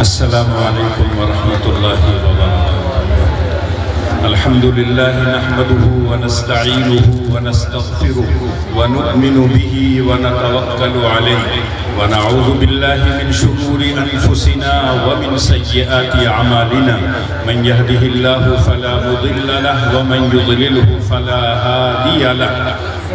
السلام علیکم ورحمۃ اللہ وبرکاتہ۔ الحمد للہ نحمده ونستعینه ونستغفره ونؤمن به ونتوکل علیہ ونعوذ باللہ من شرور انفسنا ومن سیئات اعمالنا من يهده الله فلا مضل له ومن يضلله فلا هادي له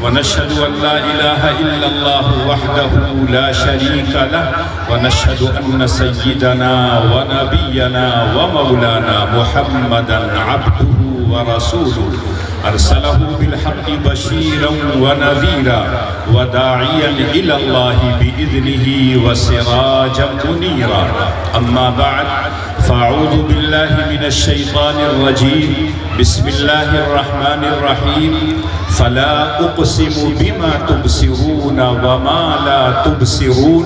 ونشهد أن لا إله إلا الله وحده لا شريك له ونشهد أن سيدنا ونبينا ومولانا محمدا عبده ورسوله أرسله بالحق بشيرا ونذيرا وداعيا إلى الله بإذنه وسراجا منيرا أما بعد فأعوذ بالله من الشيطان الرجيم بسم الله الرحمن الرحيم فلا أقسم بما تبصرون وما لا تبصرون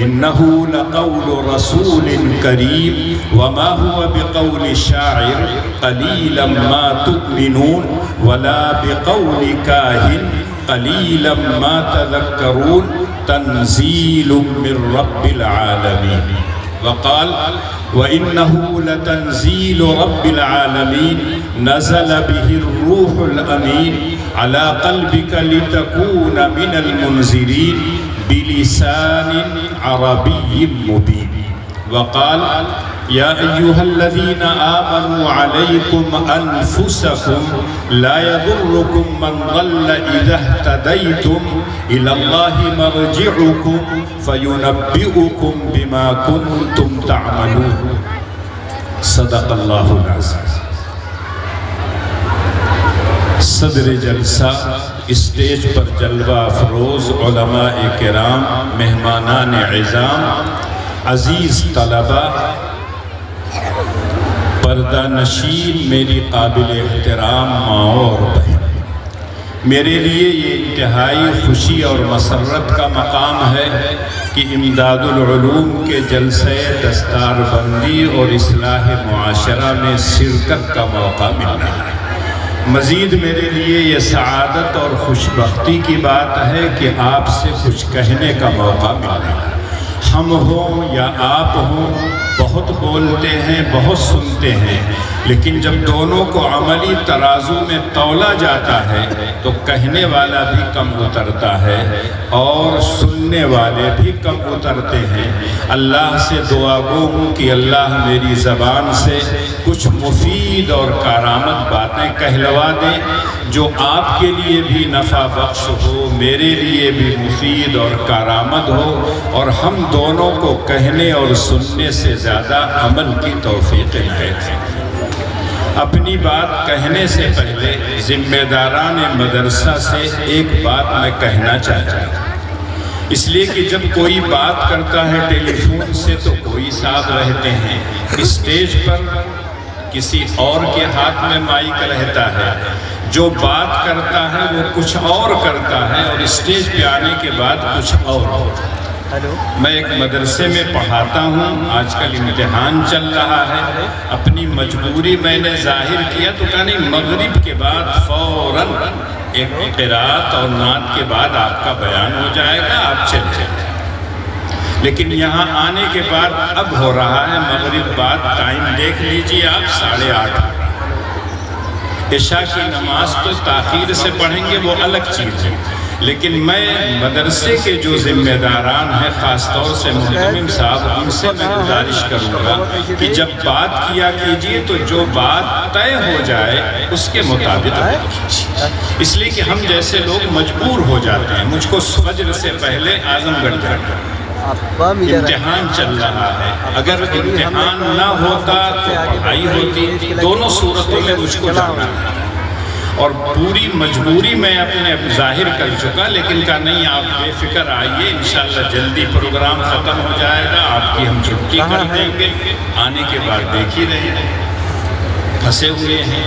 إنه لقول رسول كريم وما هو بقول شاعر قليلا ما تؤمنون ولا بقول كاهن قليلا ما تذكرون تنزيل من رب العالمين وقال وإنه لتنزيل رب العالمين نزل به الروح الأمين على قلبك لتكون من المنذرين بلسان عربي مبين وقال يا أيها الذين آمنوا عليكم أنفسكم لا يضركم من ضل إذا اهتديتم إلى الله مرجعكم فينبئكم بما كنتم تعملون صدق الله العظيم۔ صدر جلسہ، اسٹیج پر جلوہ افروز علماء کرام، مہمانان عظام، عزیز طلبہ، پردہ نشین میری قابل احترام ماں اور بہن، میرے لیے یہ انتہائی خوشی اور مسرت کا مقام ہے کہ امداد العلوم کے جلسے دستار بندی اور اصلاح معاشرہ میں شرکت کا موقع مل رہا ہے۔ مزید میرے لیے یہ سعادت اور خوشبختی کی بات ہے کہ آپ سے کچھ کہنے کا موقع مل رہا ہے۔ ہم ہوں یا آپ ہوں، بہت بولتے ہیں، بہت سنتے ہیں، لیکن جب دونوں کو عملی ترازو میں تولا جاتا ہے تو کہنے والا بھی کم اترتا ہے اور سننے والے بھی کم اترتے ہیں۔ اللہ سے دعا گو ہوں کہ اللہ میری زبان سے کچھ مفید اور کارآمد باتیں کہلوا دیں جو آپ کے لیے بھی نفع بخش ہو، میرے لیے بھی مفید اور کارآمد ہو، اور ہم دونوں کو کہنے اور سننے سے زیادہ عمل کی توفیق عنایت۔ اپنی بات کہنے سے پہلے ذمہ داران مدرسہ سے ایک بات میں کہنا چاہتا ہوں، اس لیے کہ جب کوئی بات کرتا ہے ٹیلی فون سے تو کوئی صاحب رہتے ہیں، اسٹیج پر کسی اور کے ہاتھ میں مائک رہتا ہے، جو بات کرتا ہے وہ کچھ اور کرتا ہے اور اسٹیج پہ آنے کے بعد کچھ اور ہوتا ہے۔ میں ایک مدرسے میں پڑھاتا ہوں، آج کل امتحان چل رہا ہے، اپنی مجبوری میں نے ظاہر کیا تو کہا نہیں، مغرب کے بعد فوراً ایک قرات اور نعت کے بعد آپ کا بیان ہو جائے گا، آپ چل جائیں۔ لیکن یہاں آنے کے بعد اب ہو رہا ہے مغرب بعد، ٹائم دیکھ لیجئے آپ 8:30۔ عشاء کی نماز تو تاخیر سے پڑھیں گے، وہ الگ چیز ہے، لیکن میں مدرسے کے جو ذمہ داران ہیں، خاص طور سے محتمم صاحب، ان سے میں گزارش کروں گا کہ جب بات کیا کیجئے تو جو بات طے ہو جائے اس کے مطابق بات کیجئے، اس لیے کہ ہم جیسے لوگ مجبور ہو جاتے ہیں۔ مجھ کو فجر سے پہلے اعظم گڑھ جانا ہے، امتحان چل رہا ہے، اگر امتحان نہ ہوتا تو پڑھائی ہوتی، دونوں صورتوں میں مجھ کو جانا ہے، اور پوری مجبوری میں اپنے ظاہر کر چکا، لیکن کہا نہیں، آپ بے فکر آئیے، انشاءاللہ جلدی پروگرام ختم ہو جائے گا، آپ کی ہم چھٹی کر دیں گے۔ آنے کے بعد دیکھ ہی رہے ہیں، پھنسے ہوئے ہیں،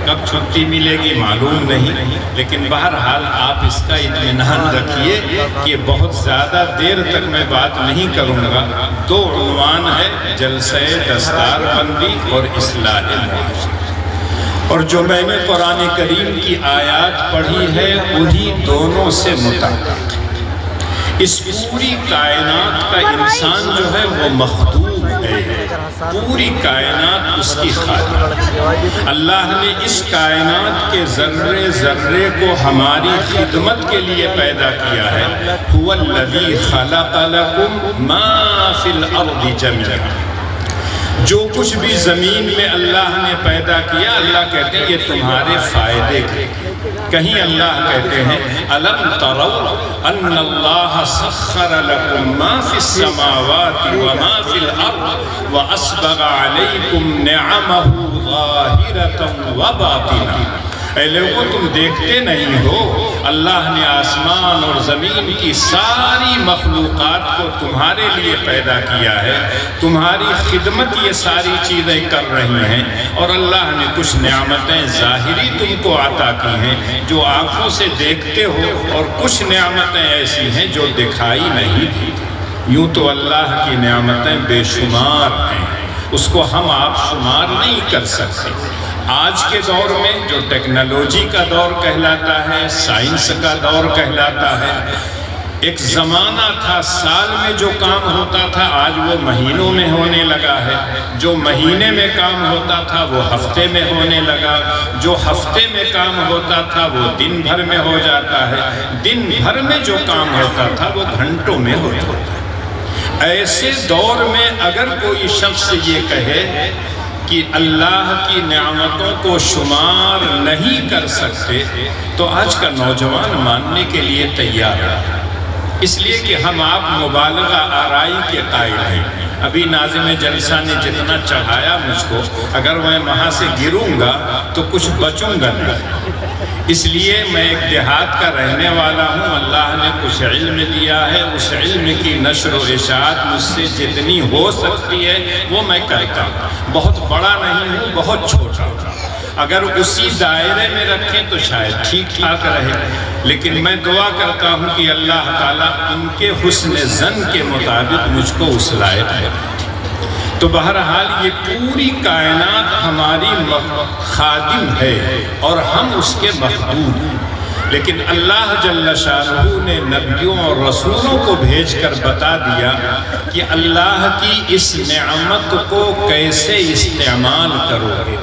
کب چھٹی ملے گی معلوم نہیں، لیکن بہرحال آپ اس کا اطمینان رکھیے کہ بہت زیادہ دیر تک میں بات نہیں کروں گا۔ دو عنوان ہے، جلسہ دستار بندی اور اصلاح معاشرہ، اور جو میں نے قرآن کریم کی آیات پڑھی ہے انہی دونوں سے متعلق۔ اس پوری کائنات کا انسان جو ہے وہ مخدوم ہے، پوری کائنات اس کی خادم۔ اللہ نے اس کائنات کے ذرے ذرے کو ہماری خدمت کے لیے پیدا کیا ہے۔ هو الذی خلق لکم ما فی الارض جميعا۔ جو کچھ بھی زمین میں اللہ نے پیدا کیا، اللہ کہتے ہیں یہ تمہارے فائدے کے۔ کہیں اللہ کہتے ہیں الم تروا ان اللہ سخر لکم ما فی السماوات وما فی الارض واسبغ علیکم نعمہ ظاہرۃ وباطنہ۔ اے لوگوں، تم دیکھتے نہیں ہو اللہ نے آسمان اور زمین کی ساری مخلوقات کو تمہارے لیے پیدا کیا ہے، تمہاری خدمت یہ ساری چیزیں کر رہی ہیں، اور اللہ نے کچھ نعمتیں ظاہری تم کو عطا کی ہیں جو آنکھوں سے دیکھتے ہو، اور کچھ نعمتیں ایسی ہیں جو دکھائی نہیں دی۔ یوں تو اللہ کی نعمتیں بے شمار ہیں، اس کو ہم آپ شمار نہیں کر سکتے۔ آج کے دور میں جو ٹیکنالوجی کا دور کہلاتا ہے، سائنس کا دور کہلاتا ہے، ایک زمانہ تھا سال میں جو کام ہوتا تھا آج وہ مہینوں میں ہونے لگا ہے، جو مہینے میں کام ہوتا تھا وہ ہفتے میں ہونے لگا، جو ہفتے میں کام ہوتا تھا وہ دن بھر میں ہو جاتا ہے، دن بھر میں جو کام ہوتا تھا وہ گھنٹوں میں ہو جاتا ہے۔ ایسے دور میں اگر کوئی شخص یہ کہے کہ اللہ کی نعمتوں کو شمار نہیں کر سکتے تو آج کا نوجوان ماننے کے لیے تیار ہے، اس لیے کہ ہم آپ مبالغہ آرائی کے قائل ہیں۔ ابھی ناظم جلسہ نے جتنا چڑھایا مجھ کو، اگر میں وہاں سے گروں گا تو کچھ بچوں گا نہیں، اس لیے میں ایک دیہات کا رہنے والا ہوں، اللہ نے کچھ علم دیا ہے، اس علم کی نشر و اشاعت مجھ سے جتنی ہو سکتی ہے وہ میں کرتا ہوں۔ بہت بڑا نہیں ہوں، بہت چھوٹا ہوں، اگر اسی دائرے میں رکھیں تو شاید ٹھیک ٹھاک رہے، لیکن میں دعا کرتا ہوں کہ اللہ تعالیٰ ان کے حسن ظن کے مطابق مجھ کو اس لائق ہے۔ تو بہرحال یہ پوری کائنات ہماری خادم ہے اور ہم اس کے مخدوم ہیں، لیکن اللہ جل شانہ نے نبیوں اور رسولوں کو بھیج کر بتا دیا کہ اللہ کی اس نعمت کو کیسے استعمال کرو گے،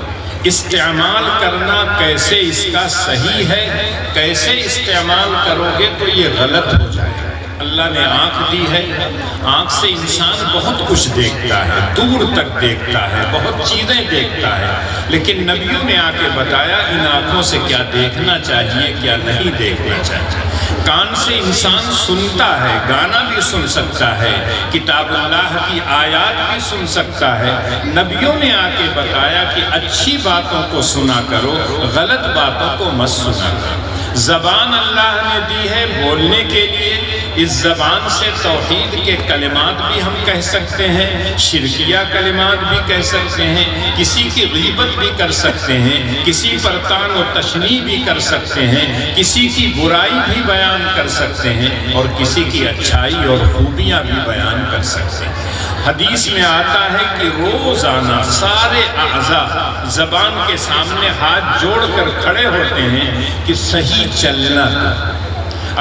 استعمال کرنا کیسے اس کا صحیح ہے، کیسے استعمال کرو گے تو یہ غلط ہو جائے گا۔ اللہ نے آنکھ دی ہے، آنکھ سے انسان بہت کچھ دیکھتا ہے، دور تک دیکھتا ہے، بہت چیزیں دیکھتا ہے، لیکن نبیوں نے آ کے بتایا ان آنکھوں سے کیا دیکھنا چاہیے، کیا نہیں دیکھنا چاہیے۔ کان سے انسان سنتا ہے، گانا بھی سن سکتا ہے، کتاب اللہ کی آیات بھی سن سکتا ہے۔ نبیوں نے آ کے بتایا کہ اچھی باتوں کو سنا کرو، غلط باتوں کو مت سنا کرو۔ زبان اللہ نے دی ہے بولنے کے لیے، اس زبان سے توحید کے کلمات بھی ہم کہہ سکتے ہیں، شرکیہ کلمات بھی کہہ سکتے ہیں، کسی کی غیبت بھی کر سکتے ہیں، کسی پر طعن و تشنیع بھی کر سکتے ہیں، کسی کی برائی بھی بیان کر سکتے ہیں، اور کسی کی اچھائی اور خوبیاں بھی بیان کر سکتے ہیں۔ حدیث میں آتا ہے کہ روزانہ سارے اعضاء زبان کے سامنے ہاتھ جوڑ کر کھڑے ہوتے ہیں کہ صحیح چلنا،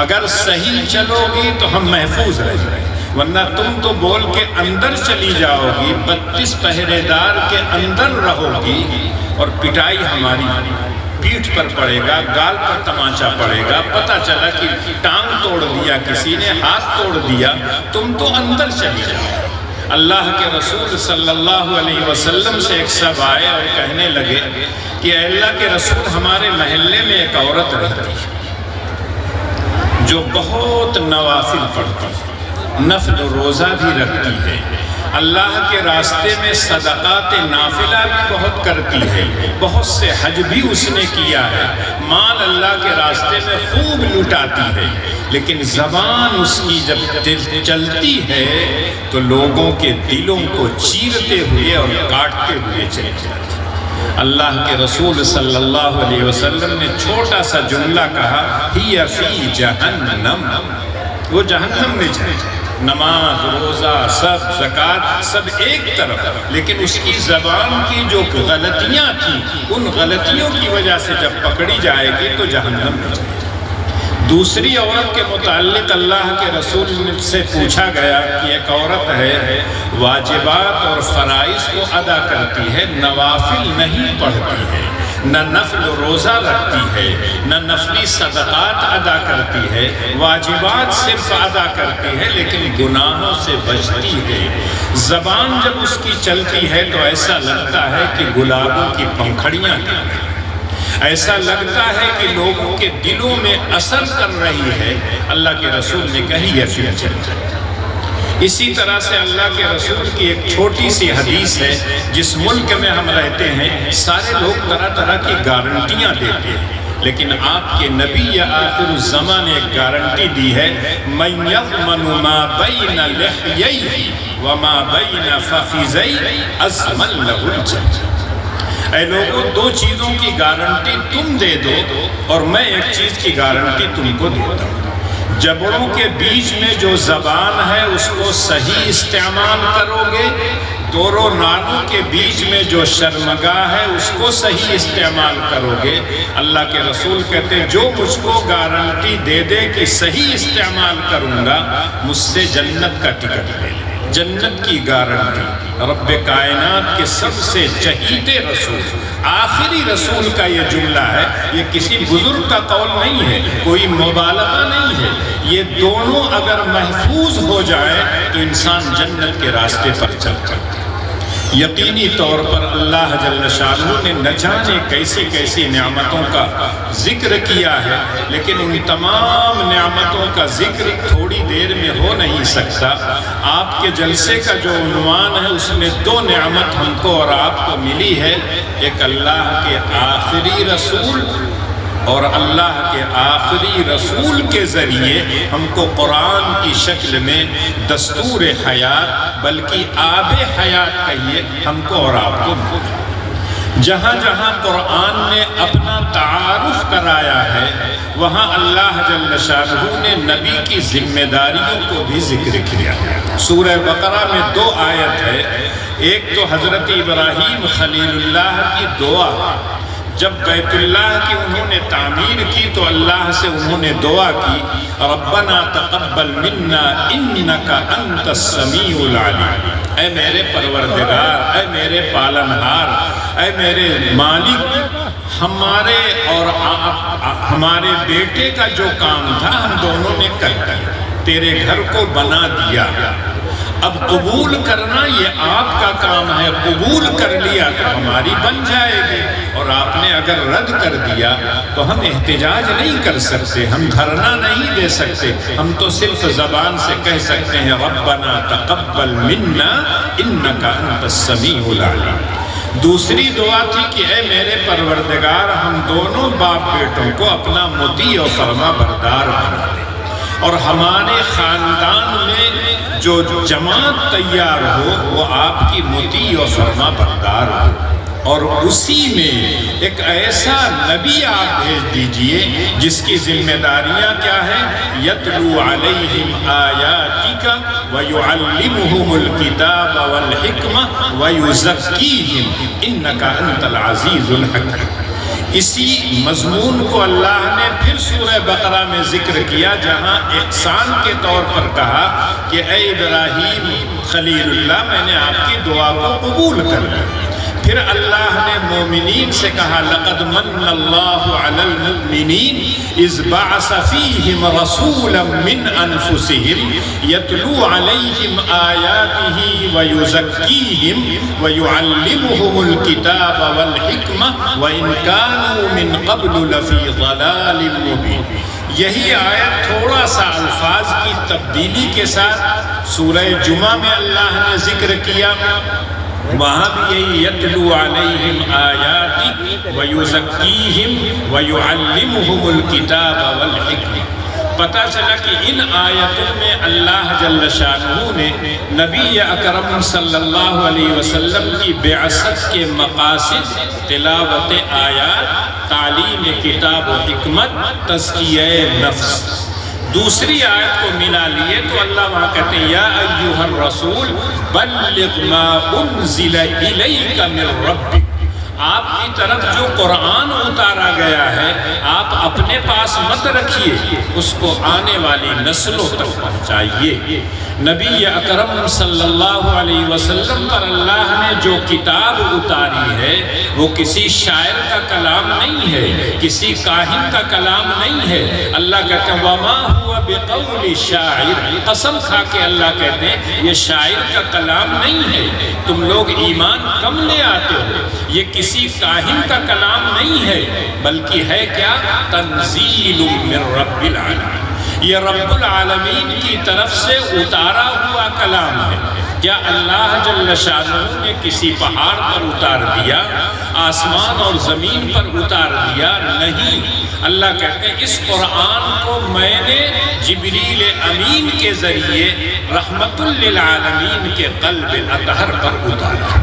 اگر صحیح چلو گی تو ہم محفوظ رہیں گے، ورنہ تم تو بول کے اندر چلی جاؤ گی، 32 پہرے دار کے اندر رہو گی، اور پٹائی ہماری پیٹھ پر پڑے گا، گال پر تمانچہ پڑے گا، پتہ چلا کہ ٹانگ توڑ دیا کسی نے، ہاتھ توڑ دیا، تم تو اندر چلی جاؤ۔ اللہ کے رسول صلی اللہ علیہ وسلم سے ایک شخص آئے اور کہنے لگے کہ اے اللہ کے رسول، ہمارے محلے میں ایک عورت رہتی ہے جو بہت نوافل پڑھتی ہے، نفل روزہ بھی رکھتی ہے، اللہ کے راستے میں صدقات نافلہ بھی بہت کرتی ہے، بہت سے حج بھی اس نے کیا ہے، مال اللہ کے راستے میں خوب لٹاتی ہے، لیکن زبان اس کی جب چلتی ہے تو لوگوں کے دلوں کو چیرتے ہوئے اور کاٹتے ہوئے چلی جاتی ہے۔ اللہ کے رسول صلی اللہ علیہ وسلم نے چھوٹا سا جملہ کہا، ہی فی جہنم، وہ جہنم میں جائے، نماز روزہ سب زکوٰۃ سب ایک طرف، لیکن اس کی زبان کی جو غلطیاں تھیں ان غلطیوں کی وجہ سے جب پکڑی جائے گی تو جہنم میں جائے گی۔ دوسری عورت کے متعلق اللہ کے رسول سے پوچھا گیا کہ ایک عورت ہے واجبات اور فرائض کو ادا کرتی ہے، نوافل نہیں پڑھتی ہے، نہ نفل روزہ رکھتی ہے، نہ نفلی صدقات ادا کرتی ہے، واجبات صرف ادا کرتی ہے لیکن گناہوں سے بچتی ہے، زبان جب اس کی چلتی ہے تو ایسا لگتا ہے کہ گلابوں کی پنکھڑیاں ہیں، ایسا لگتا ہے کہ لوگوں کے دلوں میں اثر کر رہی ہے۔ اللہ کے رسول نے کہی ہے پھر چلتا ہے۔ اسی طرح سے اللہ کے رسول کی ایک چھوٹی سی حدیث ہے، جس ملک میں ہم رہتے ہیں سارے لوگ طرح طرح کی گارنٹیاں دیتے ہیں، لیکن آپ کے نبی یا آخر الزمان نے ایک گارنٹی دی ہے، مَن يَضْمَنُ مَا بَيْنَ لِحْيَيْهِ وَمَا بَيْنَ فَخِذَيْهِ أَضْمَنْ لَهُ الْجَنَّةَ۔ اے لوگوں، دو چیزوں کی گارنٹی تم دے دو اور میں ایک چیز کی گارنٹی تم کو دیتا ہوں، جبڑوں کے بیچ میں جو زبان ہے اس کو صحیح استعمال کرو گے، دونوں نالوں کے بیچ میں جو شرمگاہ ہے اس کو صحیح استعمال کرو گے۔ اللہ کے رسول کہتے ہیں جو مجھ کو گارنٹی دے دے کہ صحیح استعمال کروں گا، مجھ سے جنت کا ٹکٹ لے لے، جنت کی گارنٹی۔ رب کائنات کے سب سے چہیتے رسول، آخری رسول کا یہ جملہ ہے، یہ کسی بزرگ کا قول نہیں ہے، کوئی مبالغہ نہیں ہے، یہ دونوں اگر محفوظ ہو جائے تو انسان جنت کے راستے پر چل پڑتا ہے۔ یقینی طور پر اللہ جل شانہ نے نہ جانے کیسی کیسی نعمتوں کا ذکر کیا ہے، لیکن ان تمام نعمتوں کا ذکر تھوڑی دیر میں ہو نہیں سکتا۔ آپ کے جلسے کا جو عنوان ہے اس میں دو نعمت ہم کو اور آپ کو ملی ہے، ایک اللہ کے آخری رسول اور اللہ کے آخری رسول کے ذریعے ہم کو قرآن کی شکل میں دستور حیات بلکہ آب حیات کہیے ہم کو اور آپ کو ملا۔ جہاں جہاں قرآن نے اپنا تعارف کرایا ہے وہاں اللہ جل شانہ نے نبی کی ذمہ داریوں کو بھی ذکر کیا ہے۔ سورہ بقرہ میں دو آیت ہے، ایک تو حضرت ابراہیم خلیل اللہ کی دعا، جب بیت اللہ کی انہوں نے تعمیر کی تو اللہ سے انہوں نے دعا کی، ربنا تقبل منا انک انت السمیع العلیم، اے میرے پروردگار، اے میرے پالنہار، اے میرے مالک، ہمارے اور ہمارے بیٹے کا جو کام تھا ہم دونوں نے کر دیا، تیرے گھر کو بنا دیا، اب قبول کرنا یہ آپ کا کام ہے، قبول کر لیا تو ہماری بن جائے گی، اور آپ نے اگر رد کر دیا تو ہم احتجاج نہیں کر سکتے، ہم دھرنا نہیں دے سکتے، ہم تو صرف زبان سے کہہ سکتے ہیں ربنا تقبل منا انک انت السمیع العلیم۔ دوسری دعا تھی کہ اے میرے پروردگار ہم دونوں باپ بیٹوں کو اپنا مطیع و فرما بردار بنا دے، اور ہمارے خاندان میں جو جماعت تیار ہو وہ آپ کی مطیع و فرما بردار ہو، اور اسی میں ایک ایسا نبی آپ بھیج دیجئے جس کی ذمہ داریاں کیا ہیں، یتلو علیہم آیاتک ویعلمہم الکتاب والحکمہ ویزکیہم انک انت العزیز الحکیم۔ اسی مضمون کو اللہ نے پھر سورہ بقرہ میں ذکر کیا، جہاں احسان کے طور پر کہا کہ اے ابراہیم خلیل اللہ میں نے آپ کی دعا کو قبول کر لیا۔ پھر اللہ نے مومنین سے کہا لقد من اللہ علی المؤمنین اذ بعث فیہم رسولا من انفسہم یتلو علیہم آیاتہ ویزکیہم ویعلمہم الکتاب والحکمہ وإن کانوا من قبل لفی ضلال مبین۔ یہی آیت تھوڑا سا الفاظ کی تبدیلی کے ساتھ سورہ جمعہ میں اللہ نے ذکر کیا، وہاں بھی یہی یتلو علیہم آیاتی ویزکیہم ویعلمہم الکتاب والحکمہ۔ پتہ چلا کہ ان آیتوں میں اللہ جل شانہ نے نبی اکرم صلی اللہ علیہ وسلم کی بعثت کے مقاصد، تلاوت آیات، تعلیم کتاب و حکمت، تزکیہ نفس، دوسری آیت کو ملا لیے تو اللہ وہاں کہتے ہیں یا ایھا الرسول بلغ ما انزل الیک من ربک، آپ کی طرف جو قرآن اتارا گیا ہے آپ اپنے پاس مت رکھیے، اس کو آنے والی نسلوں تک پہنچائیے۔ نبی اکرم صلی اللہ علیہ وسلم پر اللہ نے جو کتاب اتاری ہے وہ کسی شاعر کا کلام نہیں ہے، کسی کاہن کا کلام نہیں ہے۔ اللہ کہتے ہیں وَمَا هُوَ بِقَوْلِ شَاعِرٍ، قسم کھا کے اللہ کہتے ہیں یہ شاعر کا کلام نہیں ہے، تم لوگ ایمان کم لے آتے ہو، یہ کسی کاہن کا کلام نہیں ہے، بلکہ ہے کیا؟ تنزیل من رب العالمین، یہ رب العالمین کی طرف سے اتارا ہوا کلام ہے۔ کیا اللہ جل شانہ نے کسی پہاڑ پر اتار دیا، آسمان اور زمین پر اتار دیا؟ نہیں، اللہ کہتے ہیں اس قرآن کو میں نے جبریل امین کے ذریعے رحمت للعالمین کے قلب اطہر پر اتارا۔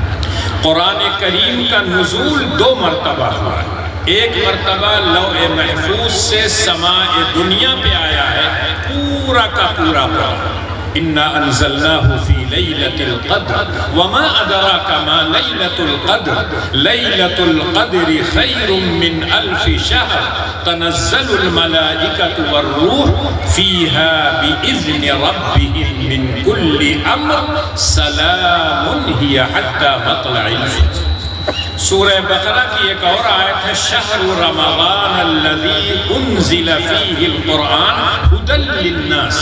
قرآن کریم کا نزول 2 مرتبہ ہوا ہے، ایک مرتبہ لوح محفوظ سے سماء دنیا پہ آیا ہے، پورا کا پورا قرآن۔ اِنَّا أَنزَلْنَاهُ فِي لَيْلَةِ الْقَدْرِ وَمَا أَدْرَاكَ مَا لَيْلَةُ الْقَدْرِ لَيْلَةُ الْقَدْرِ خَيْرٌ مِّنْ أَلْفِ شَهْرٍ تَنَزَّلُ الْمَلَائِكَةُ وَالرُّوحُ فِيهَا بِإِذْنِ رَبِّهِم مِّن كُلِّ أَمْرٍ سَلَامٌ هِيَ حَتَّى مَطْلَعِ الْفَجْرِ۔ سورہ بقرہ کی ایک اور آیت ہے شہر رمضان الذی انزل فیہ القرآن ھدی للناس۔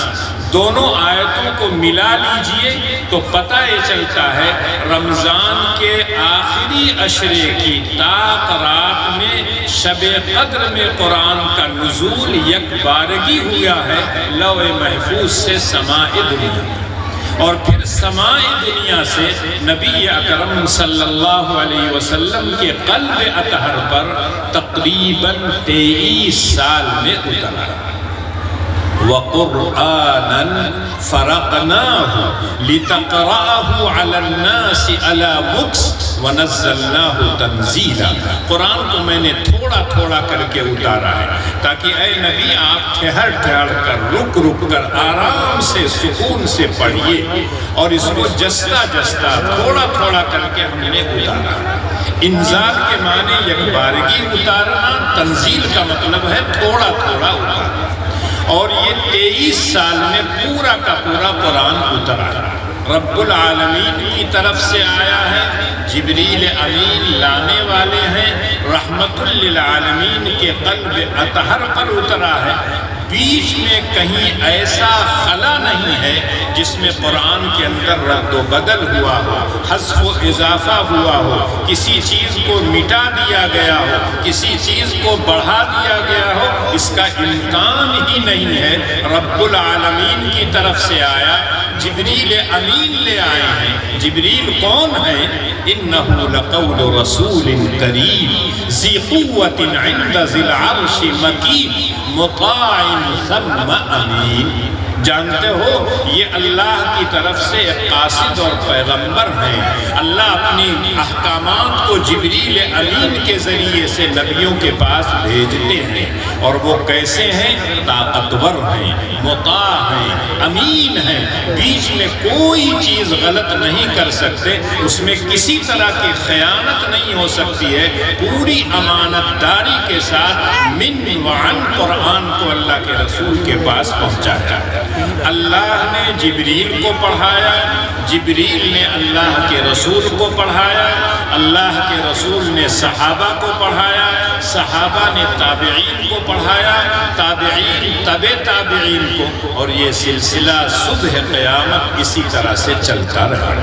دونوں آیتوں کو ملا لیجئے تو پتہ یہ چلتا ہے رمضان کے آخری عشرے کی طاق رات میں شب قدر میں قرآن کا نزول یک بارگی ہوا ہے لوح محفوظ سے سماء دنیا، اور پھر سماء دنیا سے نبی اکرم صلی اللہ علیہ وسلم کے قلب اطہر پر تقریباً 23 سال میں اترا۔ وَقُرْآنًا فَرَقْنَاهُ لِتَقْرَأَهُ عَلَى النَّاسِ عَلَى مُكْثٍ وَنَزَّلْنَاهُ تَنزِيلًا۔ قرآن کو میں نے تھوڑا تھوڑا کر کے اتارا ہے تاکہ اے نبی آپ ٹھہر ٹھہر کر رک رک کر آرام سے سکون سے پڑھیے، اور اس کو جستا جستا تھوڑا تھوڑا کر کے ہم نے اتارا۔ انزال کے معنی یک بارگی اتارنا، تنزیل کا مطلب ہے تھوڑا تھوڑا اتارنا، اور یہ 23 سال میں پورا کا پورا قرآن اترا۔ رب العالمین کی طرف سے آیا ہے، جبریل امین لانے والے ہیں، رحمت للعالمین کے قلب اطہر پر اترا ہے۔ بیچ میں کہیں ایسا خلا نہیں ہے جس میں قرآن کے اندر رد و بدل ہوا ہو، حذف و اضافہ ہوا ہو، کسی چیز کو مٹا دیا گیا ہو، کسی چیز کو بڑھا دیا گیا ہو، اس کا امکان ہی نہیں ہے۔ رب العالمین کی طرف سے آیا، جبریل امین لے آئے ہیں۔ جبریل کون ہے؟ اِنَّهُ لَقَوْلُ رَسُولٍ كَرِيمٍ ذِي قُوَّةٍ عِنْدَ ذِي الْعَرْشِ مَكِينٍ مُطَاعٍ ثَمَّ أَمِينٍ۔ جانتے ہو یہ اللہ کی طرف سے ایک قاصد اور پیغمبر ہیں۔ اللہ اپنی احکامات کو جبریل امین کے ذریعے سے نبیوں کے پاس بھیجتے ہیں، اور وہ کیسے ہیں؟ طاقتور ہیں، مطاع ہیں، امین ہیں، بیچ میں کوئی چیز غلط نہیں کر سکتے، اس میں کسی طرح کی خیانت نہیں ہو سکتی ہے۔ پوری امانت داری کے ساتھ من وعن قرآن کو اللہ کے رسول کے پاس پہنچایا۔ اللہ نے جبریل کو پڑھایا، جبریل نے اللہ کے رسول کو پڑھایا، اللہ کے رسول نے صحابہ کو پڑھایا، صحابہ نے تابعین کو پڑھایا، تابعین تبع تابعین کو، اور یہ سلسلہ صبح قیامت اسی طرح سے چلتا رہا۔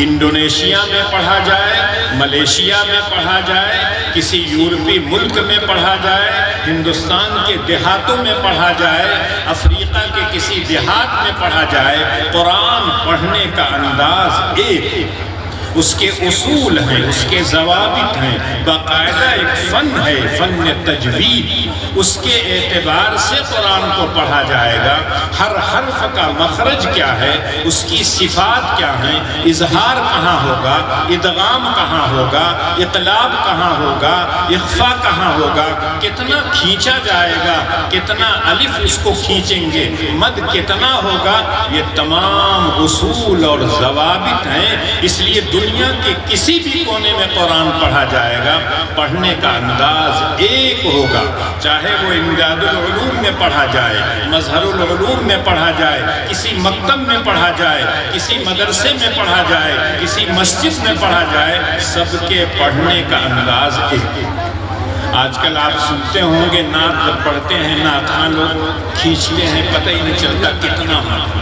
انڈونیشیا میں پڑھا جائے، ملیشیا میں پڑھا جائے، کسی یورپی ملک میں پڑھا جائے، ہندوستان کے دیہاتوں میں پڑھا جائے، افریقہ کے کسی دیہات میں پڑھا جائے، قرآن پڑھنے کا انداز ایک، اس کے اصول ہیں، اس کے ضوابط ہیں، باقاعدہ ایک فن ہے، فن تجوید، اس کے اعتبار سے قرآن کو پڑھا جائے گا۔ ہر حرف کا مخرج کیا ہے، اس کی صفات کیا ہیں، اظہار کہاں ہوگا، ادغام کہاں ہوگا، اقلاب کہاں ہوگا، اخفا کہاں ہوگا، کتنا کھینچا جائے گا، کتنا الف اس کو کھینچیں گے، مد کتنا ہوگا، یہ تمام اصول اور ضوابط ہیں۔ اس لیے دنیا کے کسی بھی کونے میں قرآن پڑھا جائے گا، پڑھنے کا انداز ایک ہوگا، چاہے وہ امداد العلوم میں پڑھا جائے، مظہر العلوم میں پڑھا جائے، کسی مکتب میں پڑھا جائے، کسی مدرسے میں پڑھا جائے، کسی مسجد میں پڑھا جائے، سب کے پڑھنے کا انداز ایک۔ آج کل آپ سنتے ہوں گے نعت جب پڑھتے ہیں نعت خواں لوگ کھینچتے ہیں، پتہ ہی نہیں چلتا کتنا معنی۔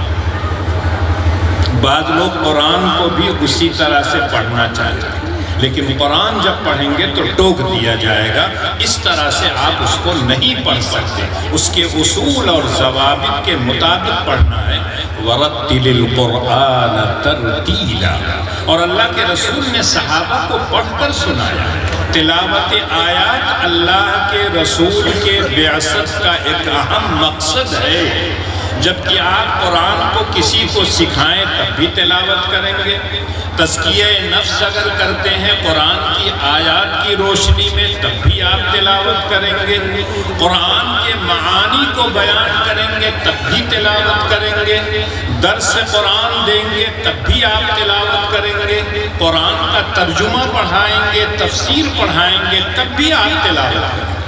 بعض لوگ قرآن کو بھی اسی طرح سے پڑھنا چاہتے ہیں، لیکن قرآن جب پڑھیں گے تو ٹوک دیا جائے گا، اس طرح سے آپ اس کو نہیں پڑھ سکتے، اس کے اصول اور ضوابط کے مطابق پڑھنا ہے۔ وَرَتِّلِ الْقُرْآنَ تَرْتِيلًا، اور اللہ کے رسول نے صحابہ کو پڑھ کر سنایا۔ تلاوت آیات اللہ کے رسول کے بعثت کا ایک اہم مقصد ہے۔ جبکہ آپ قرآن کو کسی کو سکھائیں تب بھی تلاوت کریں گے، تزکیہ نفس اگر کرتے ہیں قرآن کی آیات کی روشنی میں تب بھی آپ تلاوت کریں گے، قرآن کے معانی کو بیان کریں گے تب بھی تلاوت کریں گے، درس قرآن دیں گے تب بھی آپ تلاوت کریں گے، قرآن کا ترجمہ پڑھائیں گے، تفسیر پڑھائیں گے تب بھی آپ تلاوت کریں گے۔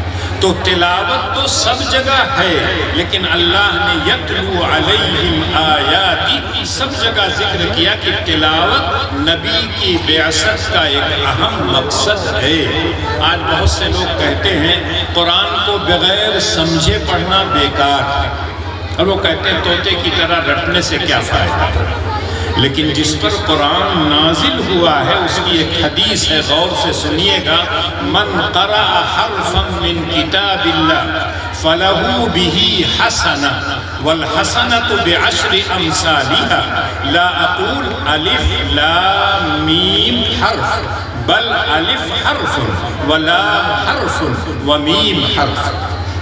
تو تلاوت تو سب جگہ ہے، لیکن اللہ نے یتلو علیہم آیاتی سب جگہ ذکر کیا کہ تلاوت نبی کی بعثت کا ایک اہم مقصد ہے۔ آج بہت سے لوگ کہتے ہیں قرآن کو بغیر سمجھے پڑھنا بیکار ہے، اور وہ کہتے ہیں طوطے کی طرح رٹنے سے کیا فائدہ، لیکن جس پر قرآن نازل ہوا ہے اس کی ایک حدیث ہے، غور سے سنیے گا، من قرأ حرفا من کتاب اللہ فلہ بہ حسنہ والحسنۃ بعشر امثالها، لا اقول الف لام میم حرف بل الف حرف ولام حرف ومیم حرف۔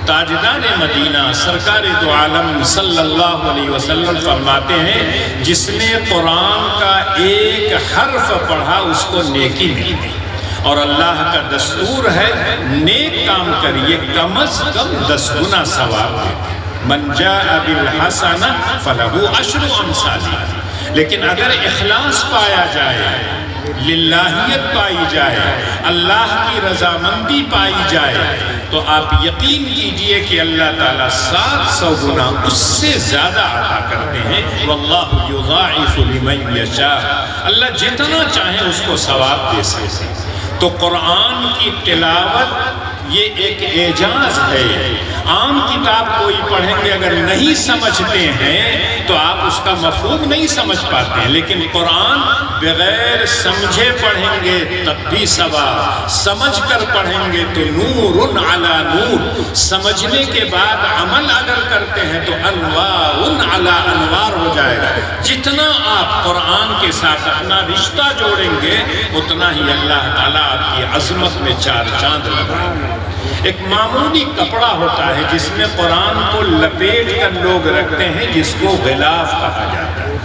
تاجدار مدینہ سرکار دو عالم صلی اللہ علیہ وسلم فرماتے ہیں جس نے قرآن کا ایک حرف پڑھا اس کو نیکی ملتی، اور اللہ کا دستور ہے نیک کام کریے کم از کم 10 گنا ثواب دیتے، من جاء بالحسنہ فلہ عشر امثالہا۔ لیکن اگر اخلاص پایا جائے، للہیت پائی جائے، اللہ کی رضامندی پائی جائے، تو آپ یقین کیجئے کہ اللہ تعالیٰ 700 گنا اس سے زیادہ عطا کرتے ہیں۔ واللہ یضاعف لمن یشاء، اللہ جتنا چاہیں اس کو ثواب دے سکتے ہیں۔ تو قرآن کی تلاوت یہ ایک اعجاز ہے۔ عام کتاب کوئی پڑھیں گے اگر نہیں سمجھتے ہیں تو آپ اس کا مفہوم نہیں سمجھ پاتے ہیں، لیکن قرآن بغیر سمجھے پڑھیں گے تب بھی ثواب، سمجھ کر پڑھیں گے تو نور علی نور، سمجھنے کے بعد عمل اگر کرتے ہیں تو انوار علی انوار ہو جائے گا۔ جتنا آپ قرآن کے ساتھ اپنا رشتہ جوڑیں گے اتنا ہی اللہ تعالیٰ آپ کی عظمت میں 4 چاند لگائیں گے۔ ایک معمولی کپڑا ہوتا ہے جس میں قرآن کو لپیٹ کر لوگ رکھتے ہیں، جس کو غلاف کہا جاتا ہے،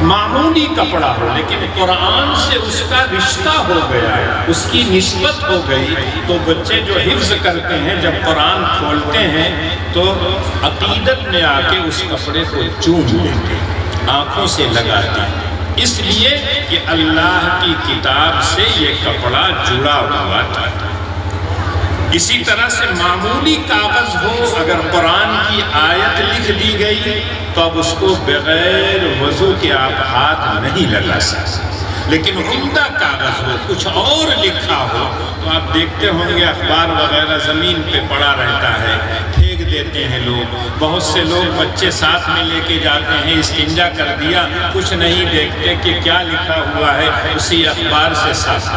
معمولی کپڑا ہو لیکن قرآن سے اس کا رشتہ ہو گیا، اس کی نسبت ہو گئی، تو بچے جو حفظ کرتے ہیں جب قرآن کھولتے ہیں تو عقیدت میں آ کے اس کپڑے کو چوم لیتے ہیں، آنکھوں سے لگاتے ہیں، اس لیے کہ اللہ کی کتاب سے یہ کپڑا جڑا ہوا تھا۔ اسی طرح سے معمولی کاغذ ہو، اگر قرآن کی آیت لکھ دی گئی تو اب اس کو بغیر وضو کے آپ ہاتھ نہیں لگا سکتے، لیکن عمدہ کاغذ ہو، کچھ اور لکھا ہو تو آپ دیکھتے ہوں گے اخبار وغیرہ زمین پہ پڑا رہتا ہے، پھینک دیتے ہیں لوگ، بہت سے لوگ بچے ساتھ میں لے کے جاتے ہیں، استنجا کر دیا، کچھ نہیں دیکھتے کہ کیا لکھا ہوا ہے، اسی اخبار سے صاف۔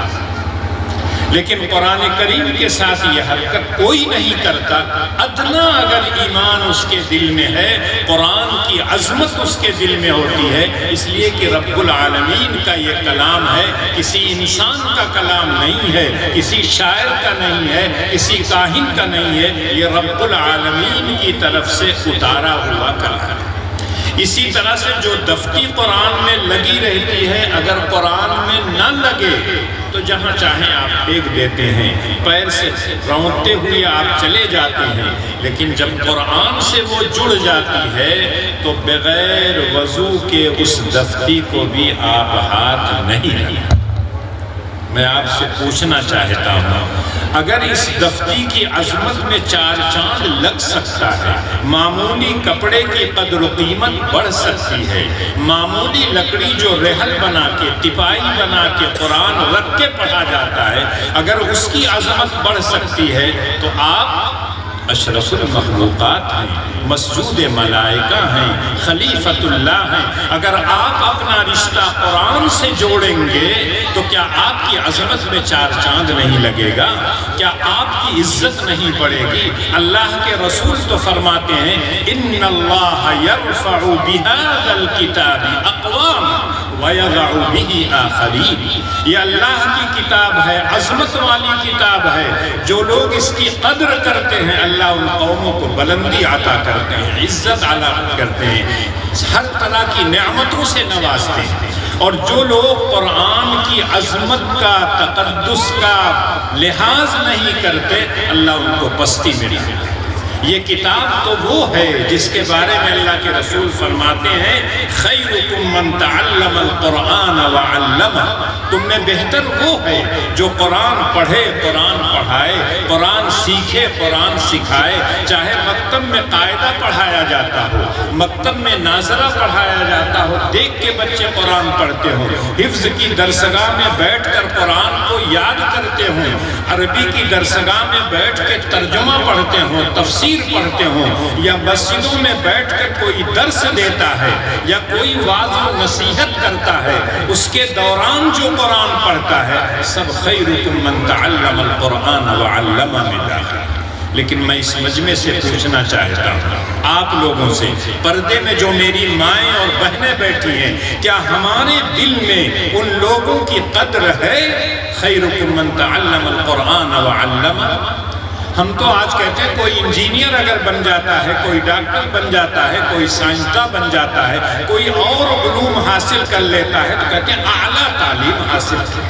لیکن قرآن کریم کے ساتھ یہ حرکت کوئی نہیں کرتا، ادنا اگر ایمان اس کے دل میں ہے، قرآن کی عظمت اس کے دل میں ہوتی ہے، اس لیے کہ رب العالمین کا یہ کلام ہے، کسی انسان کا کلام نہیں ہے، کسی شاعر کا نہیں ہے، کسی کاہن کا نہیں ہے، یہ رب العالمین کی طرف سے اتارا ہوا کلام ہے۔ اسی طرح سے جو دفتی قرآن میں لگی رہتی ہے، اگر قرآن میں نہ لگے تو جہاں چاہیں آپ پھینک دیتے ہیں، پیر سے رونقتے ہوئے آپ چلے جاتے ہیں، لیکن جب قرآن سے وہ جڑ جاتی ہے تو بغیر وضو کے اس دفتی کو بھی آپ ہاتھ نہیں لگاتے۔ میں آپ سے پوچھنا چاہتا ہوں، اگر اس دفتی کی عظمت میں 4 چاند لگ سکتا ہے، معمولی کپڑے کی قدر و قیمت بڑھ سکتی ہے، معمولی لکڑی جو رحل بنا کے ٹپائی بنا کے قرآن رکھ کے پڑھا جاتا ہے، اگر اس کی عظمت بڑھ سکتی ہے تو آپ اشرف المخلوقات ہیں، مسجود ملائکہ ہیں، خلیفۃ اللہ ہیں۔ اگر آپ اپنا رشتہ قرآن سے جوڑیں گے تو کیا آپ کی عظمت میں 4 چاند نہیں لگے گا؟ کیا آپ کی عزت نہیں بڑھے گی؟ اللہ کے رسول تو فرماتے ہیں ان اللہ یرفع بہذا الکتاب اقوام وَيَضَعُ بِهِ آخَرِينَ۔ یہ اللہ کی کتاب ہے، عظمت والی کتاب ہے، جو لوگ اس کی قدر کرتے ہیں اللہ ان قوموں کو بلندی عطا کرتے ہیں، عزت عطا کرتے ہیں، ہر طرح کی نعمتوں سے نوازتے ہیں۔ اور جو لوگ قرآن کی عظمت کا، تقدس کا لحاظ نہیں کرتے، اللہ ان کو پستی میں ڈالتے ہیں۔ یہ کتاب تو وہ ہے جس کے بارے میں اللہ کے رسول فرماتے ہیں خیرکم من تعلم القرآن وعلمہ، تم میں بہتر وہ ہے جو قرآن پڑھے، قرآن پڑھائے، قرآن سیکھے، قرآن سکھائے۔ چاہے مکتب میں قاعدہ پڑھایا جاتا ہو، مکتب میں ناظرہ پڑھایا جاتا ہو، دیکھ کے بچے قرآن پڑھتے ہوں، حفظ کی درسگاہ میں بیٹھ کر قرآن کو یاد کرتے ہوں، عربی کی درسگاہ میں بیٹھ کے ترجمہ پڑھتے ہوں، تفسیر پڑھتے ہوں، یا مسجدوں میں بیٹھ کر کوئی درس دیتا ہے یا کوئی وعظ و نصیحت کرتا ہے، اس کے دوران جو قرآن پڑھتا ہے، سب خیرکم من تعلم القرآن وعلمہ میں داخل۔ لیکن میں اس مجمع سے پوچھنا چاہتا ہوں آپ لوگوں سے، پردے میں جو میری مائیں اور بہنیں بیٹھی ہیں، کیا ہمارے دل میں ان لوگوں کی قدر ہے؟ خیرکم من تعلم القرآن وعلمہ۔ ہم تو آج کہتے ہیں کوئی انجینئر اگر بن جاتا ہے، کوئی ڈاکٹر بن جاتا ہے، کوئی سائنسداں بن جاتا ہے، کوئی اور علوم حاصل کر لیتا ہے تو کہتے ہیں اعلیٰ تعلیم حاصل کی۔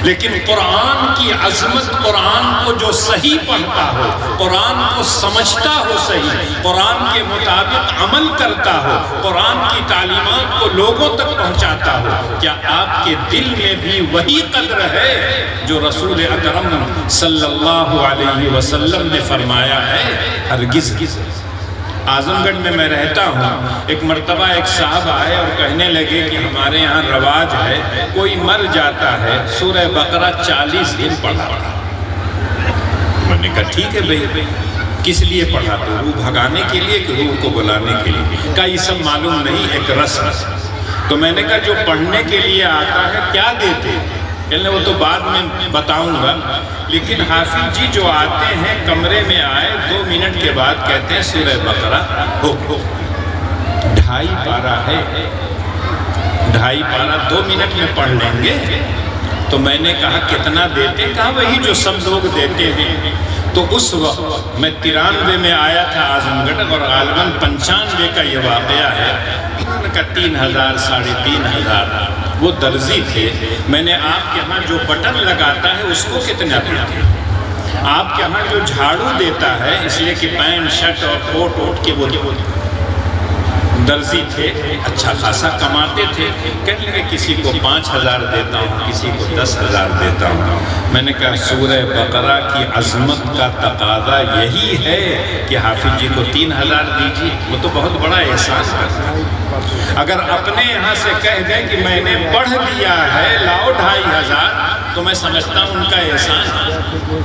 لیکن قرآن کی عظمت، قرآن کو جو صحیح پڑھتا ہو، قرآن کو سمجھتا ہو صحیح، قرآن کے مطابق عمل کرتا ہو، قرآن کی تعلیمات کو لوگوں تک پہنچاتا ہو، کیا آپ کے دل میں بھی وہی قدر ہے جو رسول اکرم صلی اللہ علیہ وسلم نے فرمایا ہے؟ ہرگز۔ اعظم گڑھ میں رہتا ہوں، ایک مرتبہ ایک صاحب آئے اور کہنے لگے کہ ہمارے یہاں رواج ہے کوئی مر جاتا ہے سورہ بقرہ 40 دن پڑھاتا۔ میں نے کہا ٹھیک ہے بھائی، کس لیے پڑھاتے ہو؟ روح بھگانے کے لیے کہ روح کو بلانے کے لیے؟ کہا یہ سب معلوم نہیں، ایک رسم۔ تو میں نے کہا جو پڑھنے کے لیے آتا ہے کیا دیتے؟ کہنے وہ تو بعد میں بتاؤں گا، لیکن حافظ جی جو آتے ہیں کمرے میں آئے 2 منٹ کے بعد کہتے ہیں سورہ بقرہ ہو 2.5 پارہ ہے، 2.5 پارہ 2 منٹ میں پڑھ لیں گے۔ تو میں نے کہا کتنا دیتے؟ کہا وہی جو سب لوگ دیتے ہیں۔ تو اس وقت میں 93 میں آیا تھا اعظم گڑھ اور غالباً 95 کا یہ واقعہ ہے۔ انہوں نے کہا 3000 3,500۔ وہ درزی تھے۔ میں نے آپ کے ہاں جو بٹن لگاتا ہے اس کو کتنا دیتے؟ آپ کے ہاں جو جھاڑو دیتا ہے، اس لیے کہ پینٹ شرٹ اور کوٹ ووٹ کے وہ درزی تھے، اچھا خاصا کماتے تھے۔ کہنے لگے کسی کو 5,000 دیتا ہوں، کسی کو 10,000 دیتا ہوں۔ میں نے کہا سورہ بقرہ کی عظمت کا تقاضا یہی ہے کہ حافظ جی کو 3,000 دیجیے، وہ تو بہت بڑا احساس کرتا ہے۔ اگر اپنے یہاں سے کہہ دیں کہ میں نے پڑھ لیا ہے لاؤ 2,500، تو میں سمجھتا ہوں ان کا احسان۔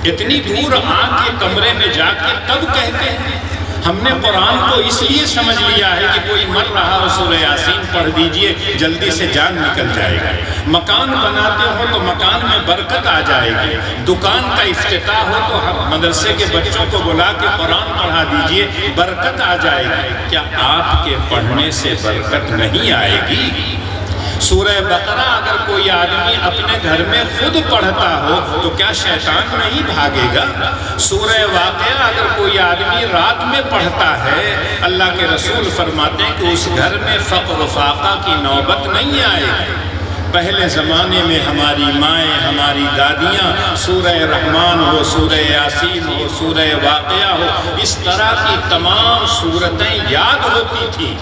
اتنی دور آ کے کمرے میں جا کے تب کہتے ہیں۔ ہم نے قرآن کو اس لیے سمجھ لیا ہے کہ کوئی مر رہا ہو سورہ یاسین پڑھ دیجئے، جلدی سے جان نکل جائے گا۔ مکان بناتے ہو تو مکان میں برکت آ جائے گی۔ دکان کا افتتاح ہو تو مدرسے کے بچوں کو بلا کے قرآن پڑھا دیجئے، برکت آ جائے گی۔ کیا آپ کے پڑھنے سے برکت نہیں آئے گی؟ سورہ بقرہ اگر کوئی آدمی اپنے گھر میں خود پڑھتا ہو تو کیا شیطان نہیں بھاگے گا؟ سورہ واقعہ اگر کوئی آدمی رات میں پڑھتا ہے، اللہ کے رسول فرماتے ہیں کہ اس گھر میں فقر و فاقہ کی نوبت نہیں آئے گی۔ پہلے زمانے میں ہماری مائیں، ہماری دادیاں سورہ رحمان ہو، سورہ یاسین ہو، سورہ واقعہ ہو، اس طرح کی تمام سورتیں یاد ہوتی تھیں۔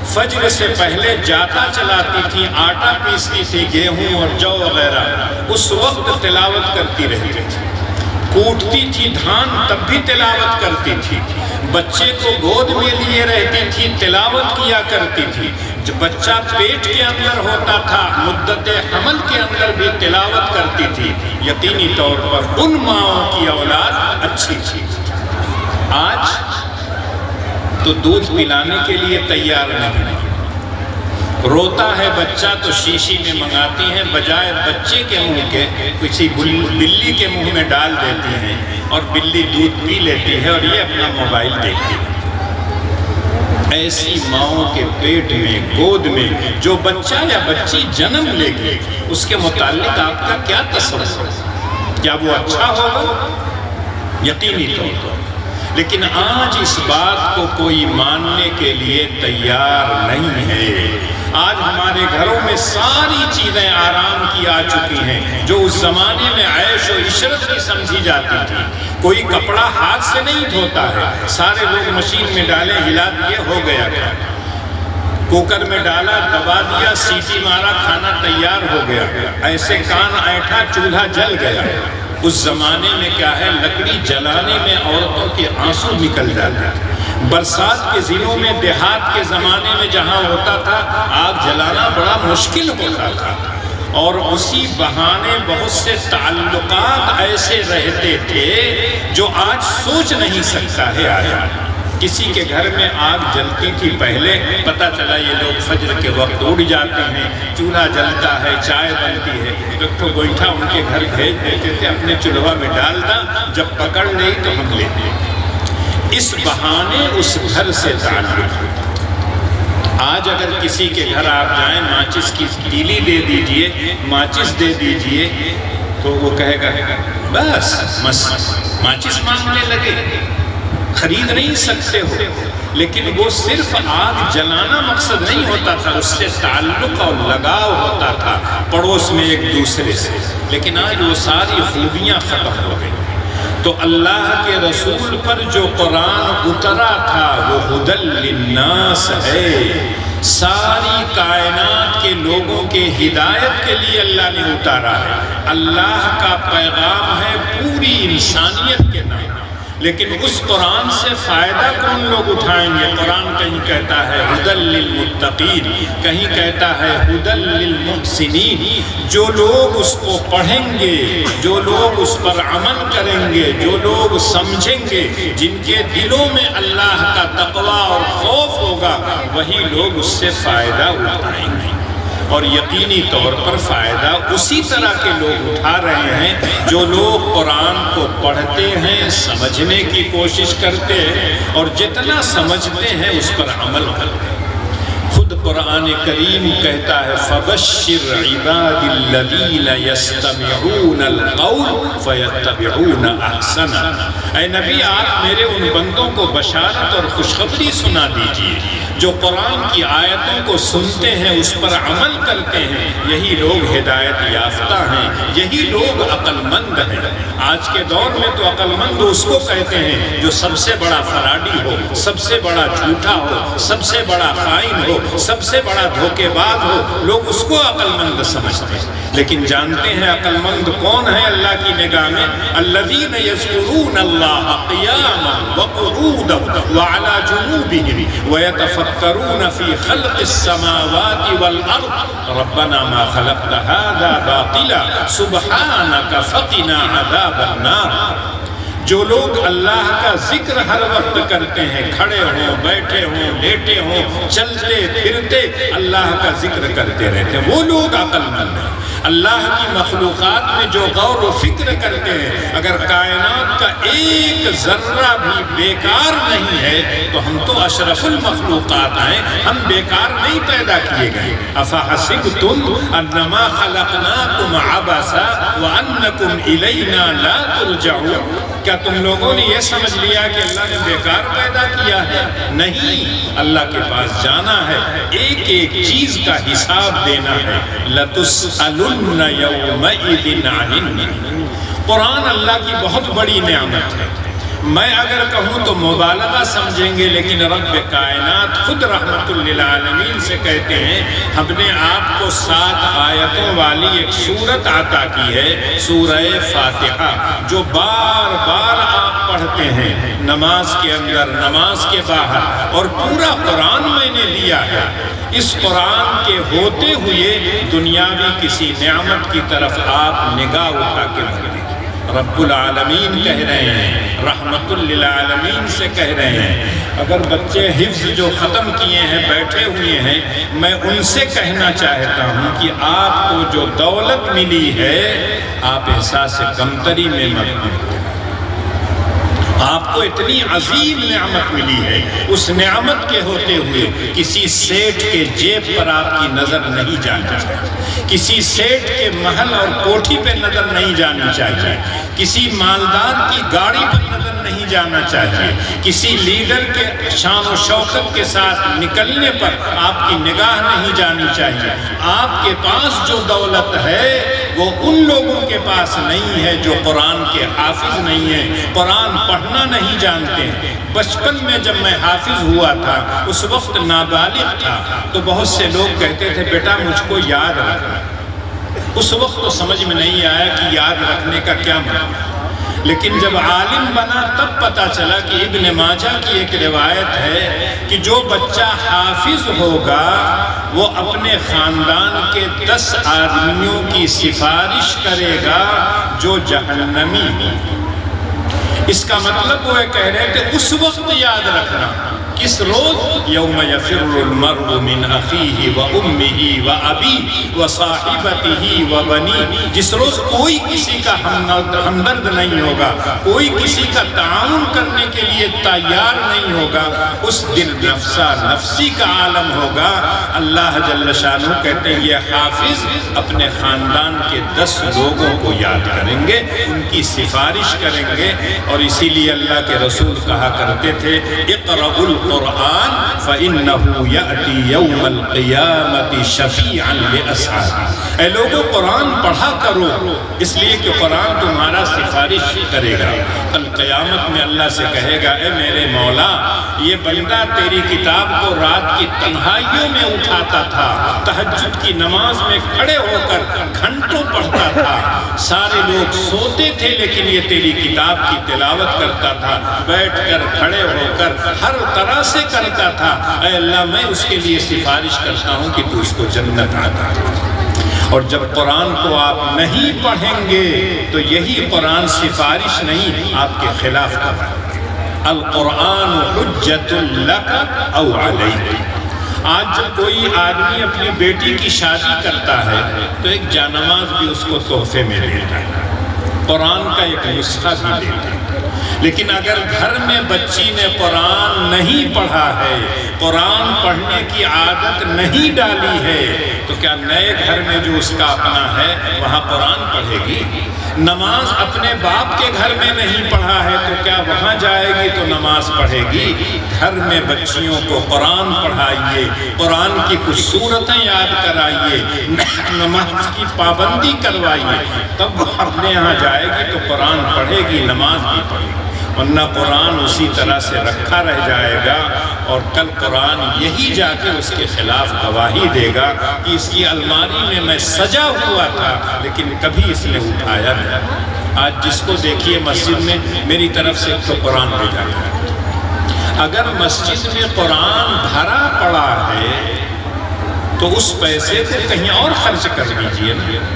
فجر سے پہلے جاتا چلاتی تھی، آٹا پیستی تھی، گیہوں اور جو وغیرہ، اس وقت تلاوت کرتی رہتی تھی۔ کوٹتی تھی دھان تب بھی تلاوت کرتی تھی۔ بچے کو گود میں لیے رہتی تھی، تلاوت کیا کرتی تھی۔ جب بچہ پیٹ کے اندر ہوتا تھا، مدت حمل کے اندر بھی تلاوت کرتی تھی۔ یقینی طور پر ان ماؤں کی اولاد اچھی تھی۔ آج تو دودھ پلانے کے لیے تیار نہیں، روتا ہے بچہ تو شیشی میں منگاتی ہیں، بجائے بچے کے منہ کے کسی بلی کے منہ میں ڈال دیتی ہیں اور بلی دودھ پی لیتی ہے اور یہ اپنا موبائل دیکھتی ہے۔ ایسی ماؤں کے پیٹ میں، گود میں جو بچہ یا بچی جنم لے گی، اس کے متعلق آپ کا کیا تصور ہے؟ کیا وہ اچھا ہوگا؟ یقینی طور پر۔ لیکن آج اس بات کو کوئی ماننے کے لیے تیار نہیں ہے۔ آج ہمارے گھروں میں ساری چیزیں آرام کی آ چکی ہیں جو اس زمانے میں عیش و عشرت کی سمجھی جاتی تھی۔ کوئی کپڑا ہاتھ سے نہیں دھوتا ہے، سارے لوگ مشین میں ڈالے، ہلا دیے، ہو گیا تھا۔ کوکر میں ڈالا، دبا دیا، سیٹی مارا، کھانا تیار ہو گیا۔ ایسے کان ایٹھا، چولہا جل گیا۔ اس زمانے میں کیا ہے، لکڑی جلانے میں عورتوں کے آنسو نکل جاتے تھے۔ برسات کے دنوں میں دیہات کے زمانے میں جہاں ہوتا تھا، آگ جلانا بڑا مشکل ہوتا تھا، اور اسی بہانے بہت سے تعلقات ایسے رہتے تھے جو آج سوچ نہیں سکتا ہے۔ آیا کسی کے گھر میں آگ جلتی تھی، پہلے پتہ چلا یہ لوگ فجر کے وقت اٹھ جاتے ہیں، چولہا جلتا ہے، چائے بنتی ہے، ایک تو گوئٹھا ان کے گھر بھیج دیتے تھے، اپنے چولہا میں ڈال دا، جب پکڑ نہیں تو ہم لیتے۔ اس بہانے اس گھر سے تعلق ہوتا۔ آج اگر کسی کے گھر آپ جائیں، ماچس کی تیلی دے دیجئے، ماچس دے دیجئے، تو وہ کہے گا بس ماچس مانگنے لگے، خرید نہیں سکتے ہو۔ لیکن وہ صرف آگ جلانا مقصد نہیں ہوتا تھا، اس سے تعلق اور لگاؤ ہوتا تھا پڑوس میں ایک دوسرے سے۔ لیکن آج وہ ساری خوبیاں ختم ہو گئی۔ تو اللہ کے رسول پر جو قرآن اترا تھا وہ ھدی للناس ہے، ساری کائنات کے لوگوں کے ہدایت کے لیے اللہ نے اتارا ہے۔ اللہ کا پیغام ہے پوری انسانیت کے نام۔ لیکن اس قرآن سے فائدہ کون لوگ اٹھائیں گے؟ قرآن کہیں کہتا ہے ھدی للمتقین، کہیں کہتا ہے ھدی للمحسنین۔ جو لوگ اس کو پڑھیں گے، جو لوگ اس پر عمل کریں گے، جو لوگ سمجھیں گے، جن کے دلوں میں اللہ کا تقویٰ اور خوف ہوگا، وہی لوگ اس سے فائدہ اٹھائیں گے۔ اور یقینی طور پر فائدہ اسی طرح کے لوگ اٹھا رہے ہیں جو لوگ قرآن کو پڑھتے ہیں، سمجھنے کی کوشش کرتے ہیں، اور جتنا سمجھتے ہیں اس پر عمل کرتے ہیں۔ خود قرآن کریم کہتا ہے فَبَشِّرْ عِبَادِ الَّذِينَ يَسْتَمِعُونَ الْقَوْلَ فَيَتَّبِعُونَ أَحْسَنَهُ۔ اے نبی، آپ میرے ان بندوں کو بشارت اور خوشخبری سنا دیجئے جو قرآن کی آیتوں کو سنتے ہیں، اس پر عمل کرتے ہیں، یہی لوگ ہدایت یافتہ ہیں، یہی لوگ عقل مند ہیں۔ آج کے دور میں تو عقل مند اس کو کہتے ہیں جو سب سے بڑا فراڈی ہو، سب سے بڑا جھوٹا ہو، سب سے بڑا خائن ہو، سب سے بڑا دھوکے باز ہو، لوگ اس کو عقل مند سمجھتے ہیں۔ لیکن جانتے ہیں عقل مند کون ہے اللہ کی نگاہ میں؟ الذین یذکرون اللہ قیاما وقعودا وعلی جنوبہم ویتفکرون فی خلق السماوات والارض ربنا ما خلقت ھذا باطلا سبحانک فقنا عذاب النار۔ جو لوگ اللہ کا ذکر ہر وقت کرتے ہیں، کھڑے ہوں، بیٹھے ہوں، لیٹے ہوں، چلتے پھرتے اللہ کا ذکر کرتے رہتے ہیں، وہ لوگ عقل مند ہیں۔ اللہ کی مخلوقات میں جو غور و فکر کرتے ہیں، اگر کائنات کا ایک ذرہ بھی بیکار نہیں ہے تو ہم تو اشرف المخلوقات ہیں، ہم بیکار نہیں پیدا کیے گئے۔ افحسبتم انما خلقناکم عبثا وانکم الینا لا ترجعون۔ کیا تم لوگوں نے یہ سمجھ لیا کہ اللہ نے بیکار پیدا کیا ہے؟ نہیں، اللہ کے پاس جانا ہے، ایک ایک چیز کا حساب دینا ہے۔ لَتُسْأَلُنَّ يَوْمَئِذٍ عَنِ النَّعِيمِ۔ قرآن اللہ کی بہت بڑی نعمت ہے۔ میں اگر کہوں تو مبالغہ سمجھیں گے، لیکن رب کائنات خود رحمت للعالمین سے کہتے ہیں ہم نے آپ کو 7 آیتوں والی ایک سورت عطا کی ہے، سورہ فاتحہ، جو بار بار آپ پڑھتے ہیں نماز کے اندر، نماز کے باہر، اور پورا قرآن میں نے دیا ہے۔ اس قرآن کے ہوتے ہوئے دنیاوی کسی نعمت کی طرف آپ نگاہ اٹھا کے دیکھیں۔ رب العالمین کہہ رہے ہیں، رحمت للعالمین سے کہہ رہے ہیں، اگر بچے حفظ جو ختم کیے ہیں بیٹھے ہوئے ہیں، میں ان سے کہنا چاہتا ہوں کہ آپ کو جو دولت ملی ہے آپ احساس کمتری میں مت کریں۔ آپ کو اتنی عظیم نعمت ملی ہے، اس نعمت کے ہوتے ہوئے کسی سیٹھ کے جیب پر آپ کی نظر نہیں جانی چاہیے، کسی سیٹھ کے محل اور کوٹھی پہ نظر نہیں جانی چاہیے، کسی مالدار کی گاڑی پر نظر نہیں جانا چاہیے، کسی لیڈر کے شان و شوکت کے ساتھ نکلنے پر آپ کی نگاہ نہیں جانی چاہیے۔ آپ کے پاس جو دولت ہے وہ ان لوگوں کے پاس نہیں ہے جو قرآن کے حافظ نہیں ہیں، قرآن پڑھنا نہیں جانتے ہیں۔ بچپن میں جب میں حافظ ہوا تھا، اس وقت نابالغ تھا، تو بہت سے لوگ کہتے تھے بیٹا مجھ کو یاد رکھنا۔ اس وقت تو سمجھ میں نہیں آیا کہ یاد رکھنے کا کیا مطلب ہے، لیکن جب عالم بنا تب پتا چلا کہ ابن ماجہ کی ایک روایت ہے کہ جو بچہ حافظ ہوگا وہ اپنے خاندان کے 10 آدمیوں کی سفارش کرے گا جو جہنمی ہیں۔ اس کا مطلب وہ کہہ رہے کہ اس وقت یاد رکھنا، کس روز؟ یوم یفر المرء من اخیہ و امہ و ابیہ و صاحبتہ و بنیہ، جس روز کوئی کسی کا ہمدرد نہیں ہوگا، کوئی کسی کا تعاون کرنے کے لیے تیار نہیں ہوگا، اس دن نفسا نفسی کا عالم ہوگا۔ اللہ جل شانہ کہتے ہیں یہ حافظ اپنے خاندان کے 10 لوگوں کو یاد کریں گے، ان کی سفارش کریں گے، اور اسی لیے اللہ کے رسول کہا کرتے تھے اقرأوا القرآن فإنه يأتي يوم القیامة شفیعا لأصحابہ۔ اے لوگوں قرآن پڑھا کرو، اس لیے کہ قرآن تمہارا سفارش کرے گا۔ کل قیامت میں اللہ سے کہے گا اے میرے مولا، یہ بندہ تیری کتاب کو رات کی تنہائیوں میں اٹھاتا تھا، تہجد کی نماز میں کھڑے ہو کر گھنٹوں پڑھتا تھا، سارے لوگ سوتے تھے لیکن یہ تیری کتاب کی تلاوت کرتا تھا، بیٹھ کر کھڑے ہو کر ہر طرح سے کرتا تھا۔ اے اللہ میں اس کے لیے سفارش کرتا ہوں کہ تو اس کو جنت عطا کر۔ اور جب قرآن کو آپ نہیں پڑھیں گے تو یہی قرآن سفارش نہیں آپ کے خلاف کر رہا ہے۔ القرآن حجت لک او علیک۔ آج جب کوئی آدمی اپنی بیٹی کی شادی کرتا ہے تو ایک جانماز بھی اس کو تحفے میں دیتا ہے، قرآن کا ایک نسخہ بھی دیتا ہے۔ لیکن اگر گھر میں بچی نے قرآن نہیں پڑھا ہے، قرآن پڑھنے کی عادت نہیں ڈالی ہے، تو کیا نئے گھر میں جو اس کا اپنا ہے وہاں قرآن پڑھے گی؟ نماز اپنے باپ کے گھر میں نہیں پڑھا ہے تو کیا وہاں جائے گی تو نماز پڑھے گی؟ گھر میں بچیوں کو قرآن پڑھائیے، قرآن کی کچھ سورتیں یاد کرائیے، نماز کی پابندی کروائیے، تب وہ اپنے یہاں جائے گی تو قرآن پڑھے گی، نماز بھی پڑھے گی، ورنہ قرآن اسی طرح سے رکھا رہ جائے گا، اور کل قرآن یہی جا کے اس کے خلاف گواہی دے گا کہ اس کی الماری میں میں سجا ہوا تھا لیکن کبھی اس نے اٹھایا نہیں۔ آج جس کو دیکھیے مسجد میں میری طرف سے تو قرآن بھیجا گیا۔ اگر مسجد میں قرآن بھرا پڑا ہے تو اس پیسے کو کہیں اور خرچ کر دیجئے۔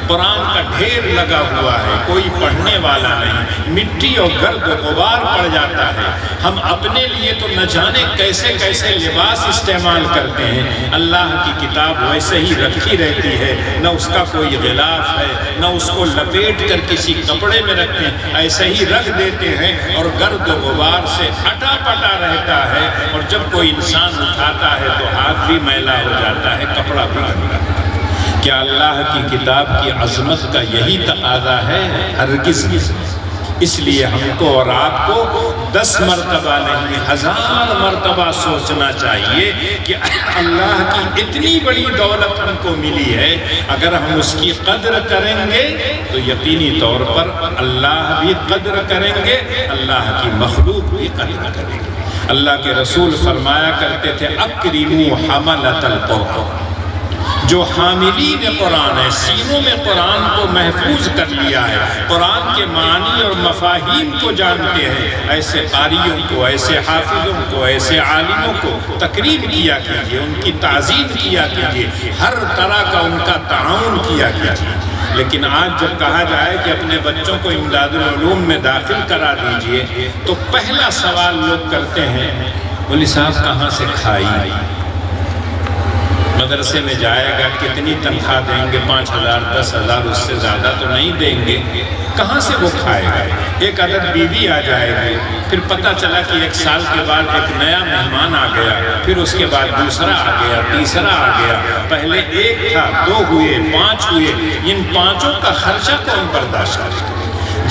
قرآن کا ڈھیر لگا ہوا ہے، کوئی پڑھنے والا نہیں، مٹی اور گرد و غبار پڑ جاتا ہے۔ ہم اپنے لیے تو نہ جانے کیسے کیسے لباس استعمال کرتے ہیں، اللہ کی کتاب ویسے ہی رکھی رہتی ہے، نہ اس کا کوئی غلاف ہے، نہ اس کو لپیٹ کر کسی کپڑے میں رکھتے ہیں، ایسے ہی رکھ دیتے ہیں اور گرد و غبار سے ہٹا پٹا رہتا ہے، اور جب کوئی انسان اٹھاتا ہے تو ہاتھ بھی میلا ہو جاتا ہے، کپڑا بھی گندا۔ کیا اللہ کی کتاب کی عظمت کا یہی تقاضا ہے؟ ہرگز نہیں۔ اس لیے ہم کو اور آپ کو 10 مرتبہ نہیں 1000 مرتبہ سوچنا چاہیے کہ اللہ کی اتنی بڑی دولت ہم کو ملی ہے، اگر ہم اس کی قدر کریں گے تو یقینی طور پر اللہ بھی قدر کریں گے، اللہ کی مخلوق بھی قدر کریں گے۔ اللہ کے رسول فرمایا کرتے تھے اکرموا حملۃ القرآن، جو حاملین قرآن ہے، سینوں میں قرآن کو محفوظ کر لیا ہے، قرآن کے معنی اور مفاہیم کو جانتے ہیں، ایسے قاریوں کو، ایسے حافظوں کو، ایسے عالموں کو تقریب کیا کیجیے، ان کی تعظیم کیا کیجیے، ہر طرح کا ان کا تعاون کیا کیجیے۔ لیکن آج جب کہا جائے کہ اپنے بچوں کو امداد العلوم میں داخل کرا دیجئے تو پہلا سوال لوگ کرتے ہیں مولوی صاحب کہاں سے کھائی؟ مدرسے میں جائے گا کتنی تنخواہ دیں گے؟ 5000 10,000، اس سے زیادہ تو نہیں دیں گے، کہاں سے وہ کھائے گا؟ ایک عدد بیوی آ جائے گی، پھر پتہ چلا کہ 1 سال کے بعد ایک نیا مہمان آ گیا، پھر اس کے بعد دوسرا آ گیا، تیسرا آ گیا، پہلے 1 تھا، 2 ہوئے، 5 ہوئے، ان 5 کا خرچہ کون برداشت کرے؟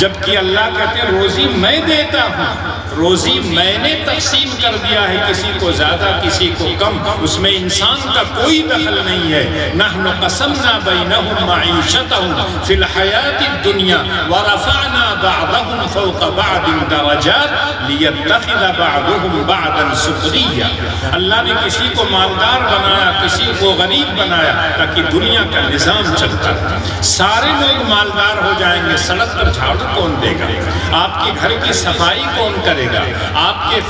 جبکہ اللہ کہتے ہیں روزی میں دیتا ہوں، روزی میں نے تقسیم کر دیا ہے، کسی کو زیادہ کسی کو کم، اس میں انسان کا کوئی دخل نہیں ہے۔ نحن قسمنا بینہم معیشتہم فی الحیات الدنیا ورفعنا بعضهم فوق بعض درجات لیتخذ بعضهم بعضا سخریا۔ اللہ نے کسی کو مالدار بنایا، کسی کو غریب بنایا تاکہ دنیا کا نظام چلتا ہے۔ سارے لوگ مالدار ہو جائیں گے، سڑک پر جھاڑو کون دے گا؟ آپ کے گھر کی صفائی کون کرے گا؟ آپ کے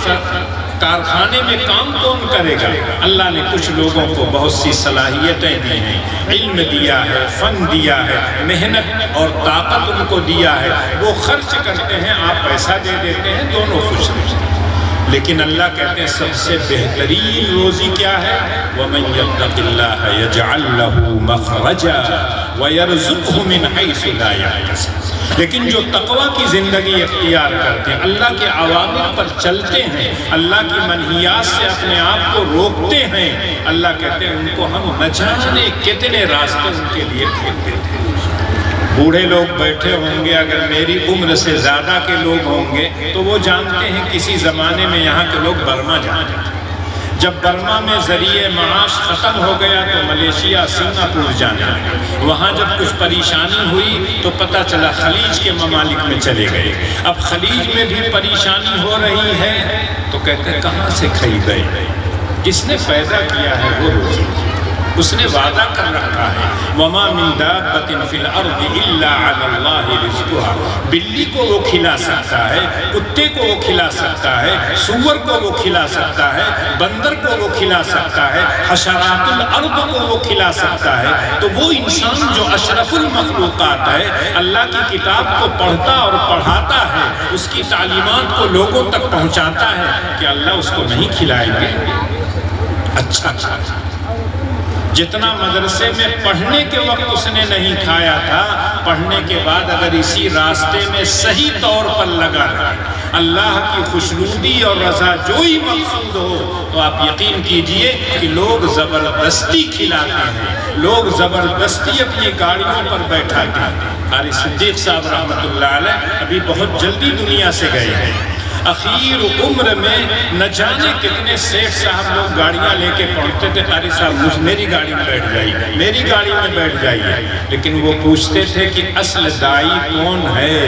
کارخانے میں کام کون کرے گا؟ اللہ نے کچھ لوگوں کو بہت سی صلاحیتیں دی ہیں، علم دیا ہے، فن دیا ہے، محنت اور طاقت ان کو دیا ہے، وہ خرچ کرتے ہیں، آپ پیسہ دے دیتے ہیں، دونوں خوش ہیں۔ لیکن اللہ کہتے ہیں سب سے بہترین روزی کیا ہے؟ وَمَن يَتَّقِ اللَّهَ يَجْعَلْ لَهُ مَخْرَجًا وَيَرْزُقْهُ مِنْ حَيْثُ لَا يَحْتَسِبُ۔ لیکن جو تقوی کی زندگی اختیار کرتے ہیں، اللہ کے اوامر پر چلتے ہیں، اللہ کی منہیات سے اپنے آپ کو روکتے ہیں، اللہ کہتے ہیں ان کو ہم نہ جانے کتنے راستے ان کے لیے کھول دیتے ہیں۔ بوڑھے لوگ بیٹھے ہوں گے، اگر میری عمر سے زیادہ کے لوگ ہوں گے تو وہ جانتے ہیں کسی زمانے میں یہاں کے لوگ برما جاتے تھے، جب برما میں ذریعہ معاش ختم ہو گیا تو ملیشیا، سنگاپور جانا، وہاں جب کچھ پریشانی ہوئی تو پتہ چلا خلیج کے ممالک میں چلے گئے۔ اب خلیج میں بھی پریشانی ہو رہی ہے تو کہتے ہیں کہاں سے خریدے؟ جس نے پیدا کیا ہے وہ روزی، اس نے وعدہ کر رکھا ہے وَمَا مِن دَابَّةٍ فِي الْأَرْضِ إِلَّا عَلَى اللَّهِ رِزْقُهَا۔ بلی کو وہ کھلا سکتا ہے، کتے کو وہ کھلا سکتا ہے، سور کو وہ کھلا سکتا ہے، بندر کو وہ کھلا سکتا ہے، حشرات الارض کو وہ کھلا سکتا ہے۔ تو وہ انسان جو اشرف المخلوقات ہے، اللہ کی کتاب کو پڑھتا اور پڑھاتا ہے، اس کی تعلیمات کو لوگوں تک پہنچاتا ہے، کہ اللہ اس کو نہیں کھلائیں گے؟ اچھا جتنا مدرسے میں پڑھنے کے وقت اس نے نہیں کھایا تھا، پڑھنے کے بعد اگر اسی راستے میں صحیح طور پر لگا رہا، اللہ کی خوشنودی اور رضا جوئی مقصود ہو، تو آپ یقین کیجئے کہ لوگ زبردستی کھلاتے ہیں، لوگ زبردستی اپنی گاڑیوں پر بیٹھاتے ہیں۔ قاری صدیق صاحب رحمۃ اللہ علیہ ابھی بہت جلدی دنیا سے گئے ہیں، اخیر عمر میں نہ جانے کتنے سیٹھ صاحب لوگ گاڑیاں لے کے پہنچتے تھے، قاری صاحب میری گاڑی میں بیٹھ جائیے، میری گاڑی میں بیٹھ جائیے، لیکن وہ پوچھتے تھے کہ اصل دائی کون ہے،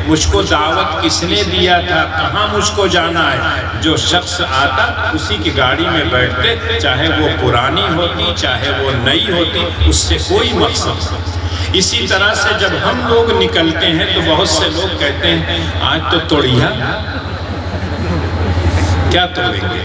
مجھ کو دعوت کس نے دیا تھا، کہاں مجھ کو جانا ہے؟ جو شخص آتا اسی کی گاڑی میں بیٹھتے، چاہے وہ پرانی ہوتی چاہے وہ نئی ہوتی، اس سے کوئی مقصد نہیں۔ اسی طرح سے جب ہم لوگ نکلتے ہیں تو بہت سے لوگ کہتے ہیں آج تو توڑیا، کیا توڑیں گے؟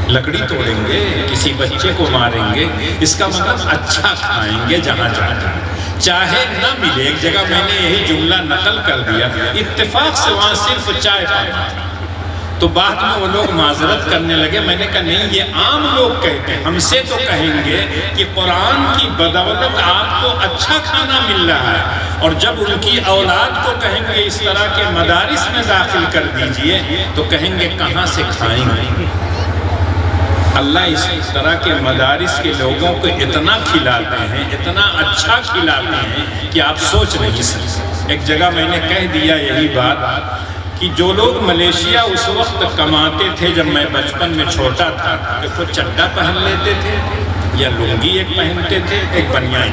لکڑی توڑیں گے، کسی بچے کو ماریں گے، اس کا مطلب اچھا کھائیں گے جہاں جانا چاہے نہ ملے۔ ایک جگہ میں نے یہی جملہ نقل کر دیا، اتفاق سے وہاں صرف چائے پانا تھا، تو بعد میں وہ لوگ معذرت کرنے لگے، میں نے کہا نہیں یہ عام لوگ کہتے ہیں، ہم سے تو کہیں گے کہ قرآن کی بدولت آپ کو اچھا کھانا مل رہا ہے، اور جب ان کی اولاد کو کہیں گے اس طرح کے مدارس میں داخل کر دیجئے تو کہیں گے کہاں سے کھائیں گے؟ اللہ اس طرح کے مدارس کے لوگوں کو اتنا کھلاتے ہیں، اتنا اچھا کھلاتے ہیں کہ آپ سوچ نہیں سکتے۔ ایک جگہ میں نے کہہ دیا یہی بات کہ جو لوگ ملیشیا اس وقت کماتے تھے جب میں بچپن میں چھوٹا تھا کہ وہ چڈا پہن لیتے تھے یا لنگی ایک پہنتے تھے ایک بنیان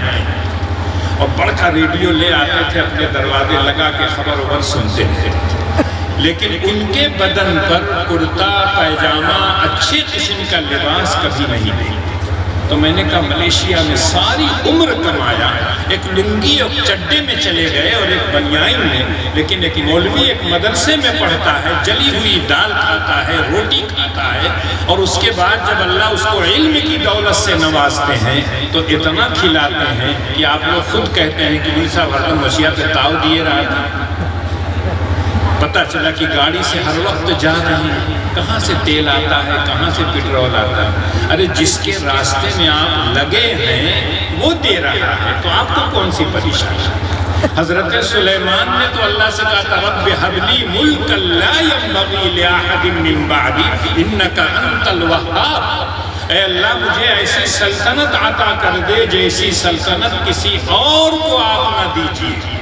اور بڑا ریڈیو لے آتے تھے اپنے دروازے لگا کے خبر وبر سنتے تھے، لیکن ان کے بدن پر کرتا پائجامہ اچھے قسم کا لباس کبھی نہیں تھے۔ تو میں نے کہا ملیشیا میں ساری عمر کمایا، ایک لنگی اور چڈے میں چلے گئے اور ایک بنیان میں، لیکن ایک مولوی ایک مدرسے میں پڑھتا ہے، جلی ہوئی دال کھاتا ہے، روٹی کھاتا ہے، اور اس کے بعد جب اللہ اس کو علم کی دولت سے نوازتے ہیں تو اتنا کھلاتے ہیں کہ آپ لوگ خود کہتے ہیں کہ عیسیٰ ہردم مشیہ پہ تاؤ دیے رہا تھا۔ پتہ چلا کہ گاڑی سے ہر وقت جا رہے ہیں، کہاں سے تیل آتا ہے، کہاں سے پیٹرول آتا ہے۔ ارے جس کے راستے میں آپ لگے ہیں وہ دے رہا ہے تو آپ کو کون سی پریشانی؟ حضرت سلیمان نے تو اللہ سے کہا تھا رب ہب لی ملکا لا ینبغی لأحد من بعدی انک انت الوہاب، اے اللہ مجھے ایسی سلطنت عطا کر دے جیسی سلطنت کسی اور کو آپ نہ دیجیے۔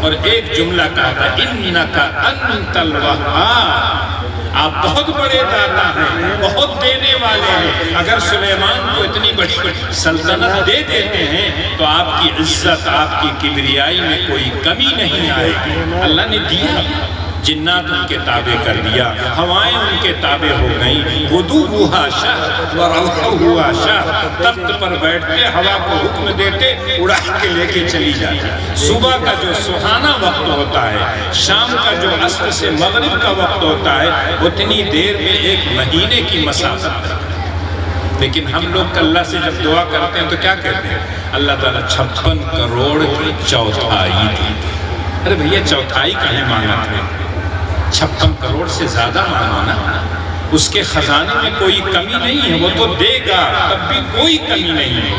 اور ایک جملہ کہا تھا انک انت الوہاب، آپ بہت بڑے داتا ہیں، بہت دینے والے ہیں۔ اگر سلیمان کو اتنی بڑی سلطنت دے دیتے ہیں تو آپ کی عزت، آپ کی کبریائی میں کوئی کمی نہیں آئے گی۔ اللہ نے دیا، جنات ان کے تابع کر دیا، ہوائیں ان کے تابع ہو گئیں، غدوها شہر وروحها شہر، تخت پر بیٹھتے ہوا کو حکم دیتے اڑا کے لے کے چلی جاتی۔ صبح کا جو سہانا وقت ہوتا ہے، شام کا جو عصر سے مغرب کا وقت ہوتا ہے، اتنی دیر میں ایک مہینے کی مسافت ہے۔ لیکن ہم لوگ اللہ سے جب دعا کرتے ہیں تو کیا کہتے ہیں؟ اللہ تعالیٰ 56 کروڑ کی چوتھائی دی۔ ارے بھیا چوتھائی کہیں مانگا تھے؟ 56 کروڑ سے زیادہ مانگو نا۔ اس کے خزانے میں کوئی کمی نہیں ہے، وہ تو دے گا، تب بھی کوئی کمی نہیں ہے۔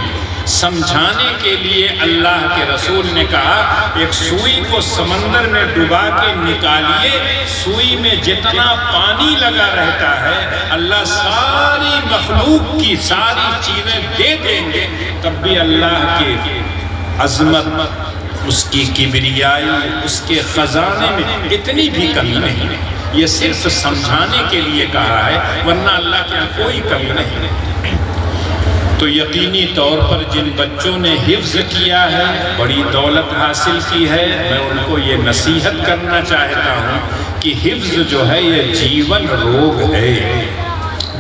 سمجھانے کے لیے اللہ کے رسول نے کہا ایک سوئی کو سمندر میں ڈبا کے نکالیے، سوئی میں جتنا پانی لگا رہتا ہے اللہ ساری مخلوق کی ساری چیزیں دے دیں گے، تب بھی اللہ کی عظمت، اس کی کبریائی، اس کے خزانے میں اتنی بھی کمی نہیں ہے۔ یہ صرف سمجھانے کے لیے کہا ہے، ورنہ اللہ کے یہاں کوئی کمی نہیں۔ تو یقینی طور پر جن بچوں نے حفظ کیا ہے، بڑی دولت حاصل کی ہے، میں ان کو یہ نصیحت کرنا چاہتا ہوں کہ حفظ جو ہے یہ جیون روگ ہے۔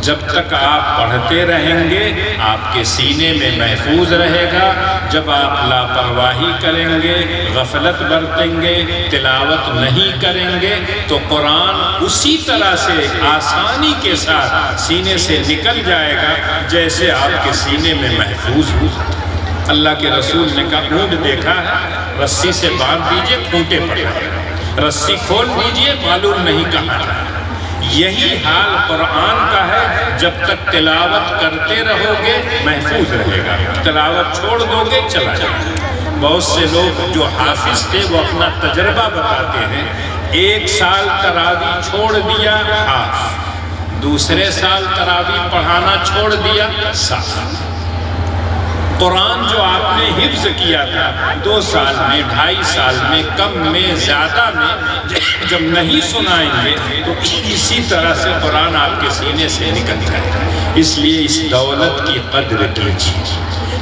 جب تک آپ پڑھتے رہیں گے آپ کے سینے میں محفوظ رہے گا، جب آپ لاپرواہی کریں گے، غفلت برتیں گے، تلاوت نہیں کریں گے تو قرآن اسی طرح سے آسانی کے ساتھ سینے سے نکل جائے گا جیسے آپ کے سینے میں محفوظ ہو۔ اللہ کے رسول نے کہا اونٹ دیکھا ہے، رسی سے باندھ دیجئے کھوٹے پڑ جائے، رسی کھول دیجئے معلوم نہیں کہاں جائے۔ یہی حال قرآن کا ہے، جب تک تلاوت کرتے رہو گے محفوظ رہے گا، تلاوت چھوڑ دو گے چلا جائے گا۔ بہت سے لوگ جو حافظ تھے وہ اپنا تجربہ بتاتے ہیں، 1 سال تراویح چھوڑ دیا حافظ، دوسرے سال تراویح پڑھانا چھوڑ دیا صاف۔ قرآن جو آپ نے حفظ کیا تھا 2 سال میں، 2.5 سال میں، کم میں، زیادہ میں، جب نہیں سنائیں گے تو اسی طرح سے قرآن آپ کے سینے سے نکل جائے گا۔ اس لیے اس دولت کی قدر کیجیے۔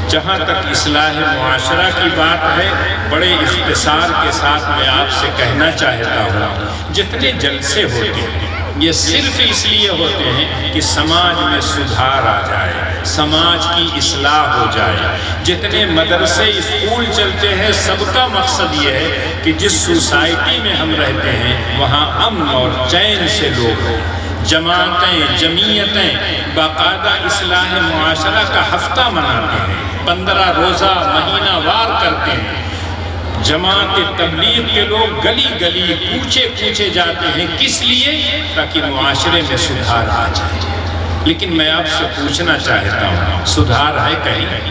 جہاں تک اصلاح معاشرہ کی بات ہے، بڑے اختصار کے ساتھ میں آپ سے کہنا چاہتا ہوں، جتنے جلسے ہوتے ہیں یہ صرف اس لیے ہوتے ہیں کہ سماج میں سدھار آ جائے، سماج کی اصلاح ہو جائے۔ جتنے مدرسے اسکول چلتے ہیں سب کا مقصد یہ ہے کہ جس سوسائٹی میں ہم رہتے ہیں وہاں امن اور چین سے لوگ ہوں۔ جماعتیں، جمعیتیں باقاعدہ اصلاح معاشرہ کا ہفتہ مناتے ہیں، 15 روزہ مہینہ وار کرتے ہیں۔ جماعت تبلیغ کے لوگ گلی گلی کوچے کوچے جاتے ہیں، کس لیے؟ تاکہ معاشرے میں سدھار آ جائے۔ لیکن میں آپ سے پوچھنا چاہتا ہوں، سدھار ہے کہیں؟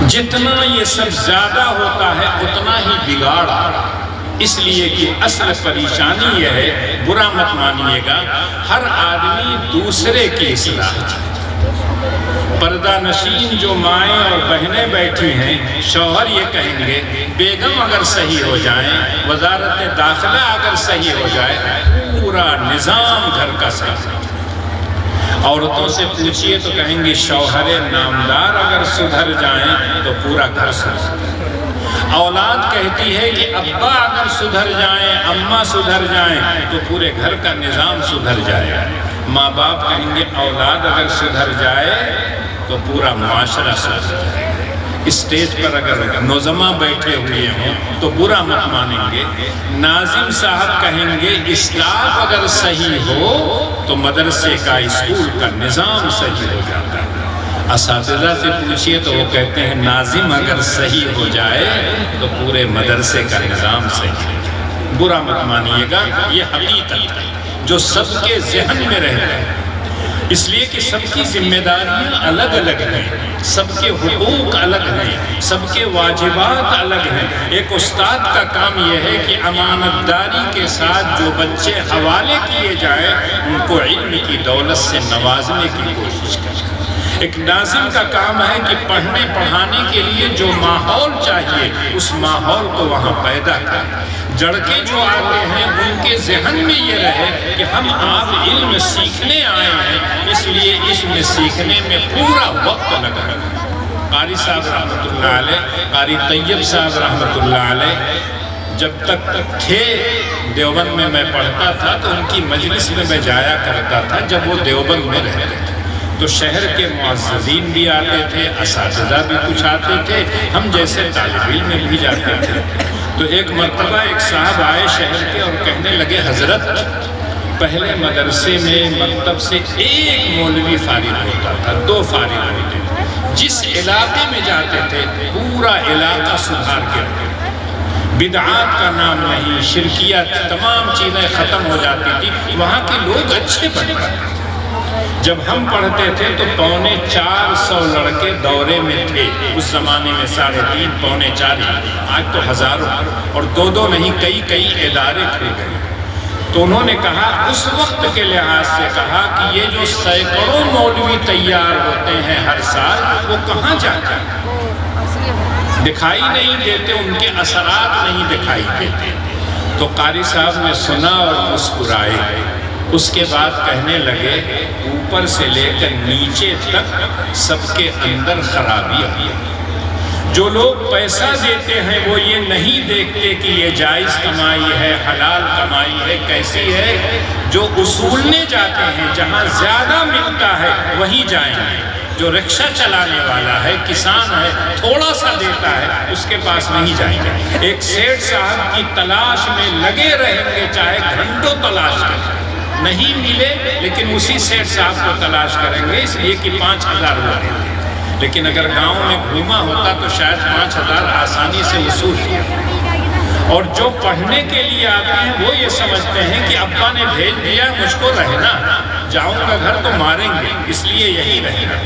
جتنا یہ سب زیادہ ہوتا ہے اتنا ہی بگاڑ آ رہا ہے۔ اس لیے کہ اصل پریشانی یہ ہے، برا مت مانیے گا، ہر آدمی دوسرے کی اصلاح چاہتا ہے۔ پردہ نشین جو مائیں اور بہنیں بیٹھی ہیں، شوہر یہ کہیں گے بیگم اگر صحیح ہو جائیں، وزارت داخلہ اگر صحیح ہو جائے، پورا نظام گھر کا صحیح۔ عورتوں سے پوچھئے تو کہیں گے شوہر نامدار اگر سدھر جائیں تو پورا گھر سدھر۔ اولاد کہتی ہے کہ ابا اگر سدھر جائیں، اماں سدھر جائیں تو پورے گھر کا نظام سدھر جائے۔ ماں باپ کہیں گے اولاد اگر سدھر جائے تو پورا معاشرہ سدھر جائے۔ اسٹیج پر اگر نوزماں بیٹھے ہوئے ہوں تو برا مت مانیں گے۔ ناظم صاحب کہیں گے اسٹاف اگر صحیح ہو تو مدرسے کا اسکول کا نظام صحیح ہو جاتا ہے۔ اساتذہ سے پوچھئے تو وہ کہتے ہیں ناظم اگر صحیح ہو جائے تو پورے مدرسے کا نظام صحیح ہو جائے۔ برا مت مانیے گا، یہ حقیقت ہے جو سب کے ذہن میں رہتا ہے، اس لیے کہ سب کی ذمہ داریاں الگ الگ ہیں، سب کے حقوق الگ ہیں، سب کے واجبات الگ ہیں۔ ایک استاد کا کام یہ ہے کہ امانت داری کے ساتھ جو بچے حوالے کیے جائیں ان کو علم کی دولت سے نوازنے کی کوشش کریں۔ ایک ناظم کا کام ہے کہ پڑھنے پڑھانے کے لیے جو ماحول چاہیے اس ماحول کو وہاں پیدا کریں۔ جڑکے جو آتے ہیں ان کے ذہن میں یہ رہے کہ ہم آپ علم سیکھنے آئے ہیں، اس لیے علم سیکھنے میں پورا وقت لگا ہے۔ قاری صاحب رحمۃ اللہ علیہ، قاری طیب صاحب رحمۃ اللہ علیہ جب تک تھے دیوبند میں میں پڑھتا تھا تو ان کی مجلس میں میں جایا کرتا تھا۔ جب وہ دیوبند میں رہتے تھے تو شہر کے معززین بھی آتے تھے، اساتذہ بھی کچھ آتے تھے، ہم جیسے طالب علم بھی جاتے تھے۔ تو ایک مرتبہ ایک صاحب آئے شہر کے اور کہنے لگے حضرت پہلے مدرسے میں مکتب سے ایک مولوی فارغ ہوتا تھا، 2 فارغ ہوتے تھے، جس علاقے میں جاتے تھے پورا علاقہ سدھار کے رکھتے، بدعات کا نام نہیں، شرکیات تمام چیزیں ختم ہو جاتی تھی، وہاں کے لوگ اچھے بن گئے۔ جب ہم پڑھتے تھے تو 350 لڑکے دورے میں تھے، اس زمانے میں 3.5 پونے 4، آج تو ہزاروں اور 2 نہیں کئی ادارے کھل گئے۔ تو انہوں نے کہا اس وقت کے لحاظ سے کہا کہ یہ جو سینکڑوں مولوی تیار ہوتے ہیں ہر سال وہ کہاں جاتے ہیں؟ دکھائی نہیں دیتے، ان کے اثرات نہیں دکھائی دیتے۔ تو قاری صاحب نے سنا اور مسکرائے، اس کے بعد کہنے لگے اوپر سے لے کر نیچے تک سب کے اندر خرابی آئی۔ جو لوگ پیسہ دیتے ہیں وہ یہ نہیں دیکھتے کہ یہ جائز کمائی ہے، حلال کمائی ہے، کیسی ہے۔ جو اصولنے جاتے ہیں جہاں زیادہ ملتا ہے وہیں جائیں گے۔ جو رکشہ چلانے والا ہے، کسان ہے، تھوڑا سا دیتا ہے اس کے پاس نہیں جائیں گے۔ ایک سیٹھ صاحب کی تلاش میں لگے رہیں گے چاہے گھنٹوں تلاش کریں، نہیں ملے لیکن اسی سیٹھ صاحب کو تلاش کریں گے، اس لیے کہ 5000 ہوتے ہیں۔ لیکن اگر گاؤں میں گھوما ہوتا تو شاید 5000 آسانی سے وصول ہو۔ اور جو پڑھنے کے لیے آتے ہیں وہ یہ سمجھتے ہیں کہ ابا نے بھیج دیا مجھ کو رہنا، جاؤں گا گھر تو ماریں گے اس لیے یہی رہنا۔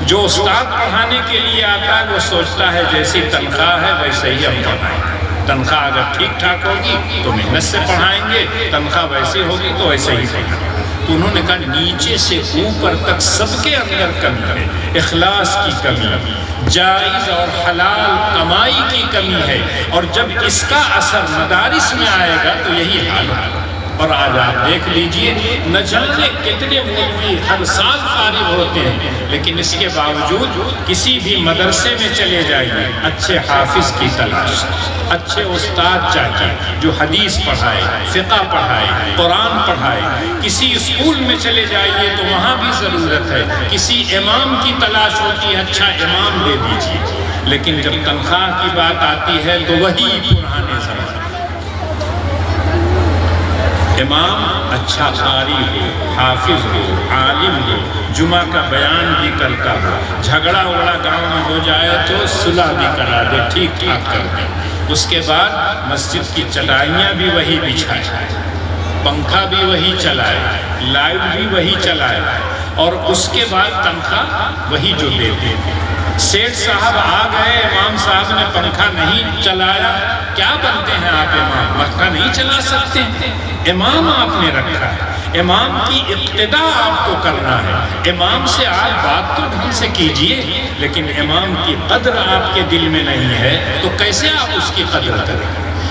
جو استاد پڑھانے کے لیے آتا ہے وہ سوچتا ہے جیسی تنخواہ ہے ویسے ہی ہم پڑھائیں گے، تنخواہ اگر ٹھیک ٹھاک ہوگی تو محنت سے پڑھائیں گے، تنخواہ ویسی ہوگی تو ویسے ہی پڑھائیں گے۔ تو انہوں نے کہا نیچے سے اوپر تک سب کے اندر کمی ہے، اخلاص کی کمی، جائز اور حلال کمائی کی کمی ہے، اور جب اس کا اثر مدارس میں آئے گا تو یہی حال ہے۔ اور آج آپ دیکھ لیجئے نہ جانے کتنے مولوی ہر سال فارغ ہوتے ہیں، لیکن اس کے باوجود کسی بھی مدرسے میں چلے جائیے اچھے حافظ کی تلاش، اچھے استاد چاہیے جو حدیث پڑھائے، فقہ پڑھائے، قرآن پڑھائے۔ کسی اسکول میں چلے جائیے تو وہاں بھی ضرورت ہے، کسی امام کی تلاش ہوتی ہے، اچھا امام دے دیجیے۔ لیکن جب تنخواہ کی بات آتی ہے تو وہی پرانے زمانے، امام اچھا قاری ہو، حافظ ہو، عالم ہو، جمعہ کا بیان بھی کرتا ہو، جھگڑا وگڑا گاؤں میں ہو جائے تو صلح بھی کرا دے، ٹھیک ٹھاک کر دے۔ اس کے بعد مسجد کی چٹائیاں بھی وہی بچھائے، پنکھا بھی وہی چلائے، لائٹ بھی وہی چلائے، اور اس کے بعد تنخواہ وہی جو دیتے۔ سیٹھ صاحب آ گئے، امام صاحب نے پنکھا نہیں چلایا، کیا بنتے ہیں آپ امام؟ پنکھا نہیں چلا سکتے، امام آپ نے رکھا ہے۔ امام کی اقتداء آپ کو کرنا ہے، امام سے آپ بات تو ڈھنگ سے کیجئے، لیکن امام کی قدر آپ کے دل میں نہیں ہے تو کیسے آپ اس کی قدر کریں؟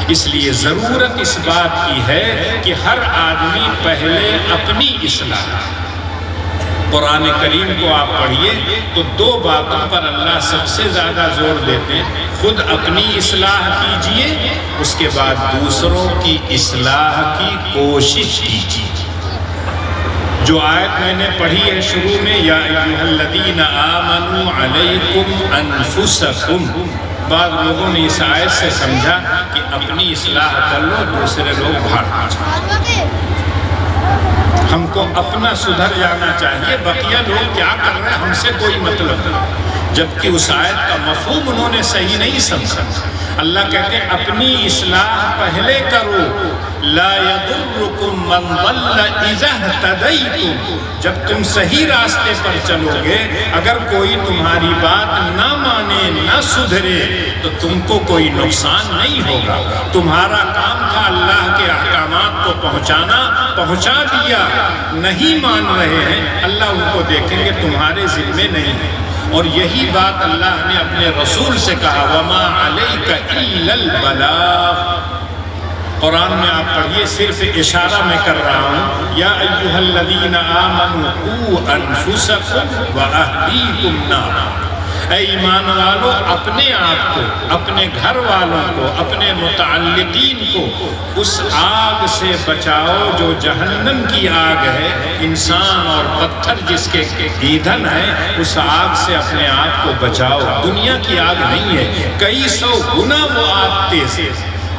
اس لیے ضرورت اس بات کی ہے کہ ہر آدمی پہلے اپنی اصلاح، قرآن کریم کو آپ پڑھیے تو دو باتوں پر اللہ سب سے زیادہ زور دیتے ہیں، خود اپنی اصلاح کیجئے، اس کے بعد دوسروں کی اصلاح کی کوشش کیجئے۔ جو آیت میں نے پڑھی ہے شروع میں، یا ایھا الذین آمنوا علیکم انفسکم، بعض لوگوں نے اس آیت سے سمجھا کہ اپنی اصلاح کر لو، دوسرے لوگ بھاگ جائیں۔ ہم کو اپنا سدھر جانا چاہیے، بقیہ لوگ کیا کر رہے ہیں ہم سے کوئی مطلب نہیں، جبکہ اس آیت کا مفہوم انہوں نے صحیح نہیں سمجھا۔ اللہ کہتے ہیں اپنی اصلاح پہلے کرو، لا یضرکم من ضل اذا اہتدیتم، جب تم صحیح راستے پر چلو گے، اگر کوئی تمہاری بات نہ مانے نہ سدھرے تو تم کو کوئی نقصان نہیں ہوگا۔ تمہارا کام تھا اللہ کے احکامات کو پہنچانا، پہنچا دیا، نہیں مان رہے ہیں، اللہ ان کو دیکھیں گے، تمہارے ذمے نہیں ہے۔ اور یہی بات اللہ نے اپنے رسول سے کہا، وَمَا عَلَيْكَ إِلَّا الْبَلَاغُ۔ قرآن میں آپ پڑھیے، صرف اشارہ میں کر رہا ہوں، یا ایھا الذین آمنوا قوا انفسکم وأہلیکم نارا، اے ایمان والو اپنے آپ کو، اپنے گھر والوں کو، اپنے متعلقین کو اس آگ سے بچاؤ جو جہنم کی آگ ہے، انسان اور پتھر جس کے ایندھن ہے، اس آگ سے اپنے آپ کو بچاؤ۔ دنیا کی آگ نہیں ہے، کئی سو گنا وہ آگ تیز ہے۔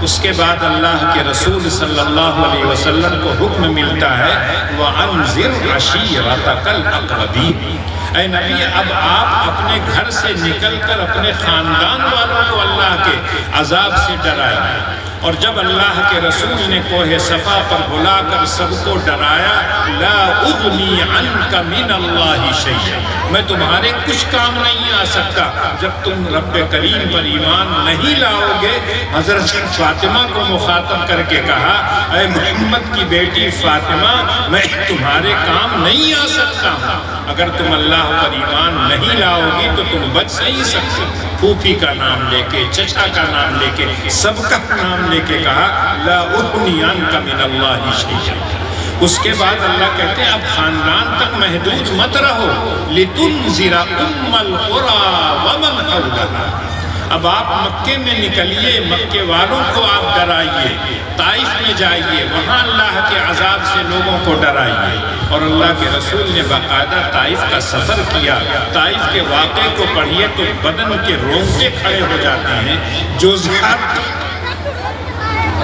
اس کے بعد اللہ کے رسول صلی اللہ علیہ وسلم کو حکم ملتا ہے، وَأَنذِرْ عَشِيرَتَكَ الْأَقْرَبِينَ، اے نبی اب آپ اپنے گھر سے نکل کر اپنے خاندان والوں کو اللہ کے عذاب سے ڈرائیں۔ اور جب اللہ کے رسول نے کوہ صفا پر بلا کر سب کو ڈرایا، لا اغنی عنک من اللہ شیئا، میں تمہارے کچھ کام نہیں آ سکتا جب تم رب کریم پر ایمان نہیں لاؤ گے۔ حضرت فاطمہ کو مخاطب کر کے کہا، اے محمد کی بیٹی فاطمہ، میں تمہارے کام نہیں آ سکتا ہوں، اگر تم اللہ پر ایمان نہیں لاؤ گی تو تم بچ نہیں سکتے۔ پھوپھی کا نام لے کے، چچا کا نام لے کے، سب کا نام لے کے کہا، لا اغنی عنک من اللہ شیئا۔ اس کے بعد اللہ کہتے ہیں اب خاندان تک محدود مت رہو، لتنذر ام القری ومن حولھا، اب آپ مکے میں نکلیے، مکے والوں کو آپ ڈرائیے، طائف میں جائیے، وہاں اللہ کے عذاب سے لوگوں کو ڈرائیے۔ اور اللہ کے رسول نے باقاعدہ طائف کا سفر کیا، طائف کے واقعے کو پڑھیے تو بدن کے رونگٹے کھڑے ہو جاتے ہیں۔ جو ذات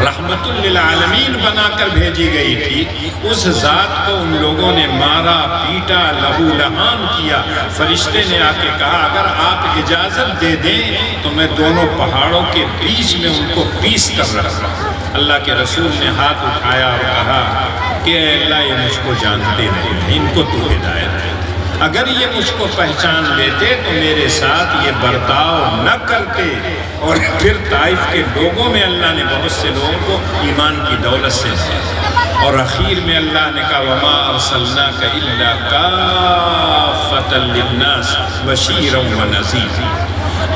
رحمت للعالمین بنا کر بھیجی گئی تھی، اس ذات کو ان لوگوں نے مارا، پیٹا، لہو لہان کیا۔ فرشتے نے آ کے کہا اگر آپ اجازت دے دیں تو میں دونوں پہاڑوں کے بیچ میں ان کو پیس کر رکھا۔ اللہ کے رسول نے ہاتھ اٹھایا اور کہا کہ اے اللہ یہ مجھ کو جانتے نہیں، ان کو تو ہدایت ہے، اگر یہ مجھ کو پہچان لیتے تو میرے ساتھ یہ برتاؤ نہ کرتے۔ اور پھر طائف کے لوگوں میں اللہ نے بہت سے لوگوں کو ایمان کی دولت سے دیا، اور اخیر میں اللہ نے کہا وما ارسلناک الا کافۃ للناس بشیرا ونذیرا۔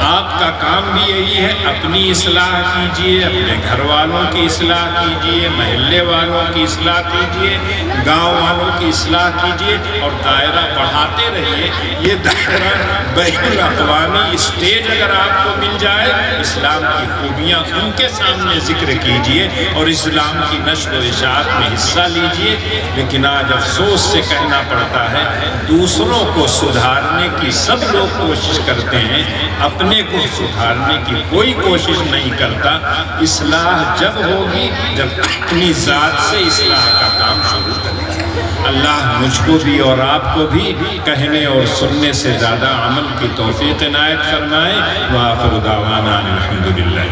آپ کا کام بھی یہی ہے، اپنی اصلاح کیجئے، اپنے گھر والوں کی اصلاح کیجئے، محلے والوں کی اصلاح کیجئے، گاؤں والوں کی اصلاح کیجئے، اور دائرہ بڑھاتے رہیے۔ یہ دائرہ بین الاقوامی اسٹیج اگر آپ کو مل جائے، اسلام کی خوبیاں ان کے سامنے ذکر کیجئے اور اسلام کی نشر و اشاعت میں حصہ لیجئے۔ لیکن آج افسوس سے کہنا پڑتا ہے دوسروں کو سدھارنے کی سب لوگ کوشش کرتے ہیں، اپنے کو سدھارنے کی کوئی کوشش نہیں کرتا۔ اصلاح جب ہوگی جب اپنی ذات سے اصلاح کا کام شروع کرے۔ اللہ مجھ کو بھی اور آپ کو بھی کہنے اور سننے سے زیادہ عمل کی توفیق عنایت فرمائے۔ وآخر دعوانا الحمدللہ۔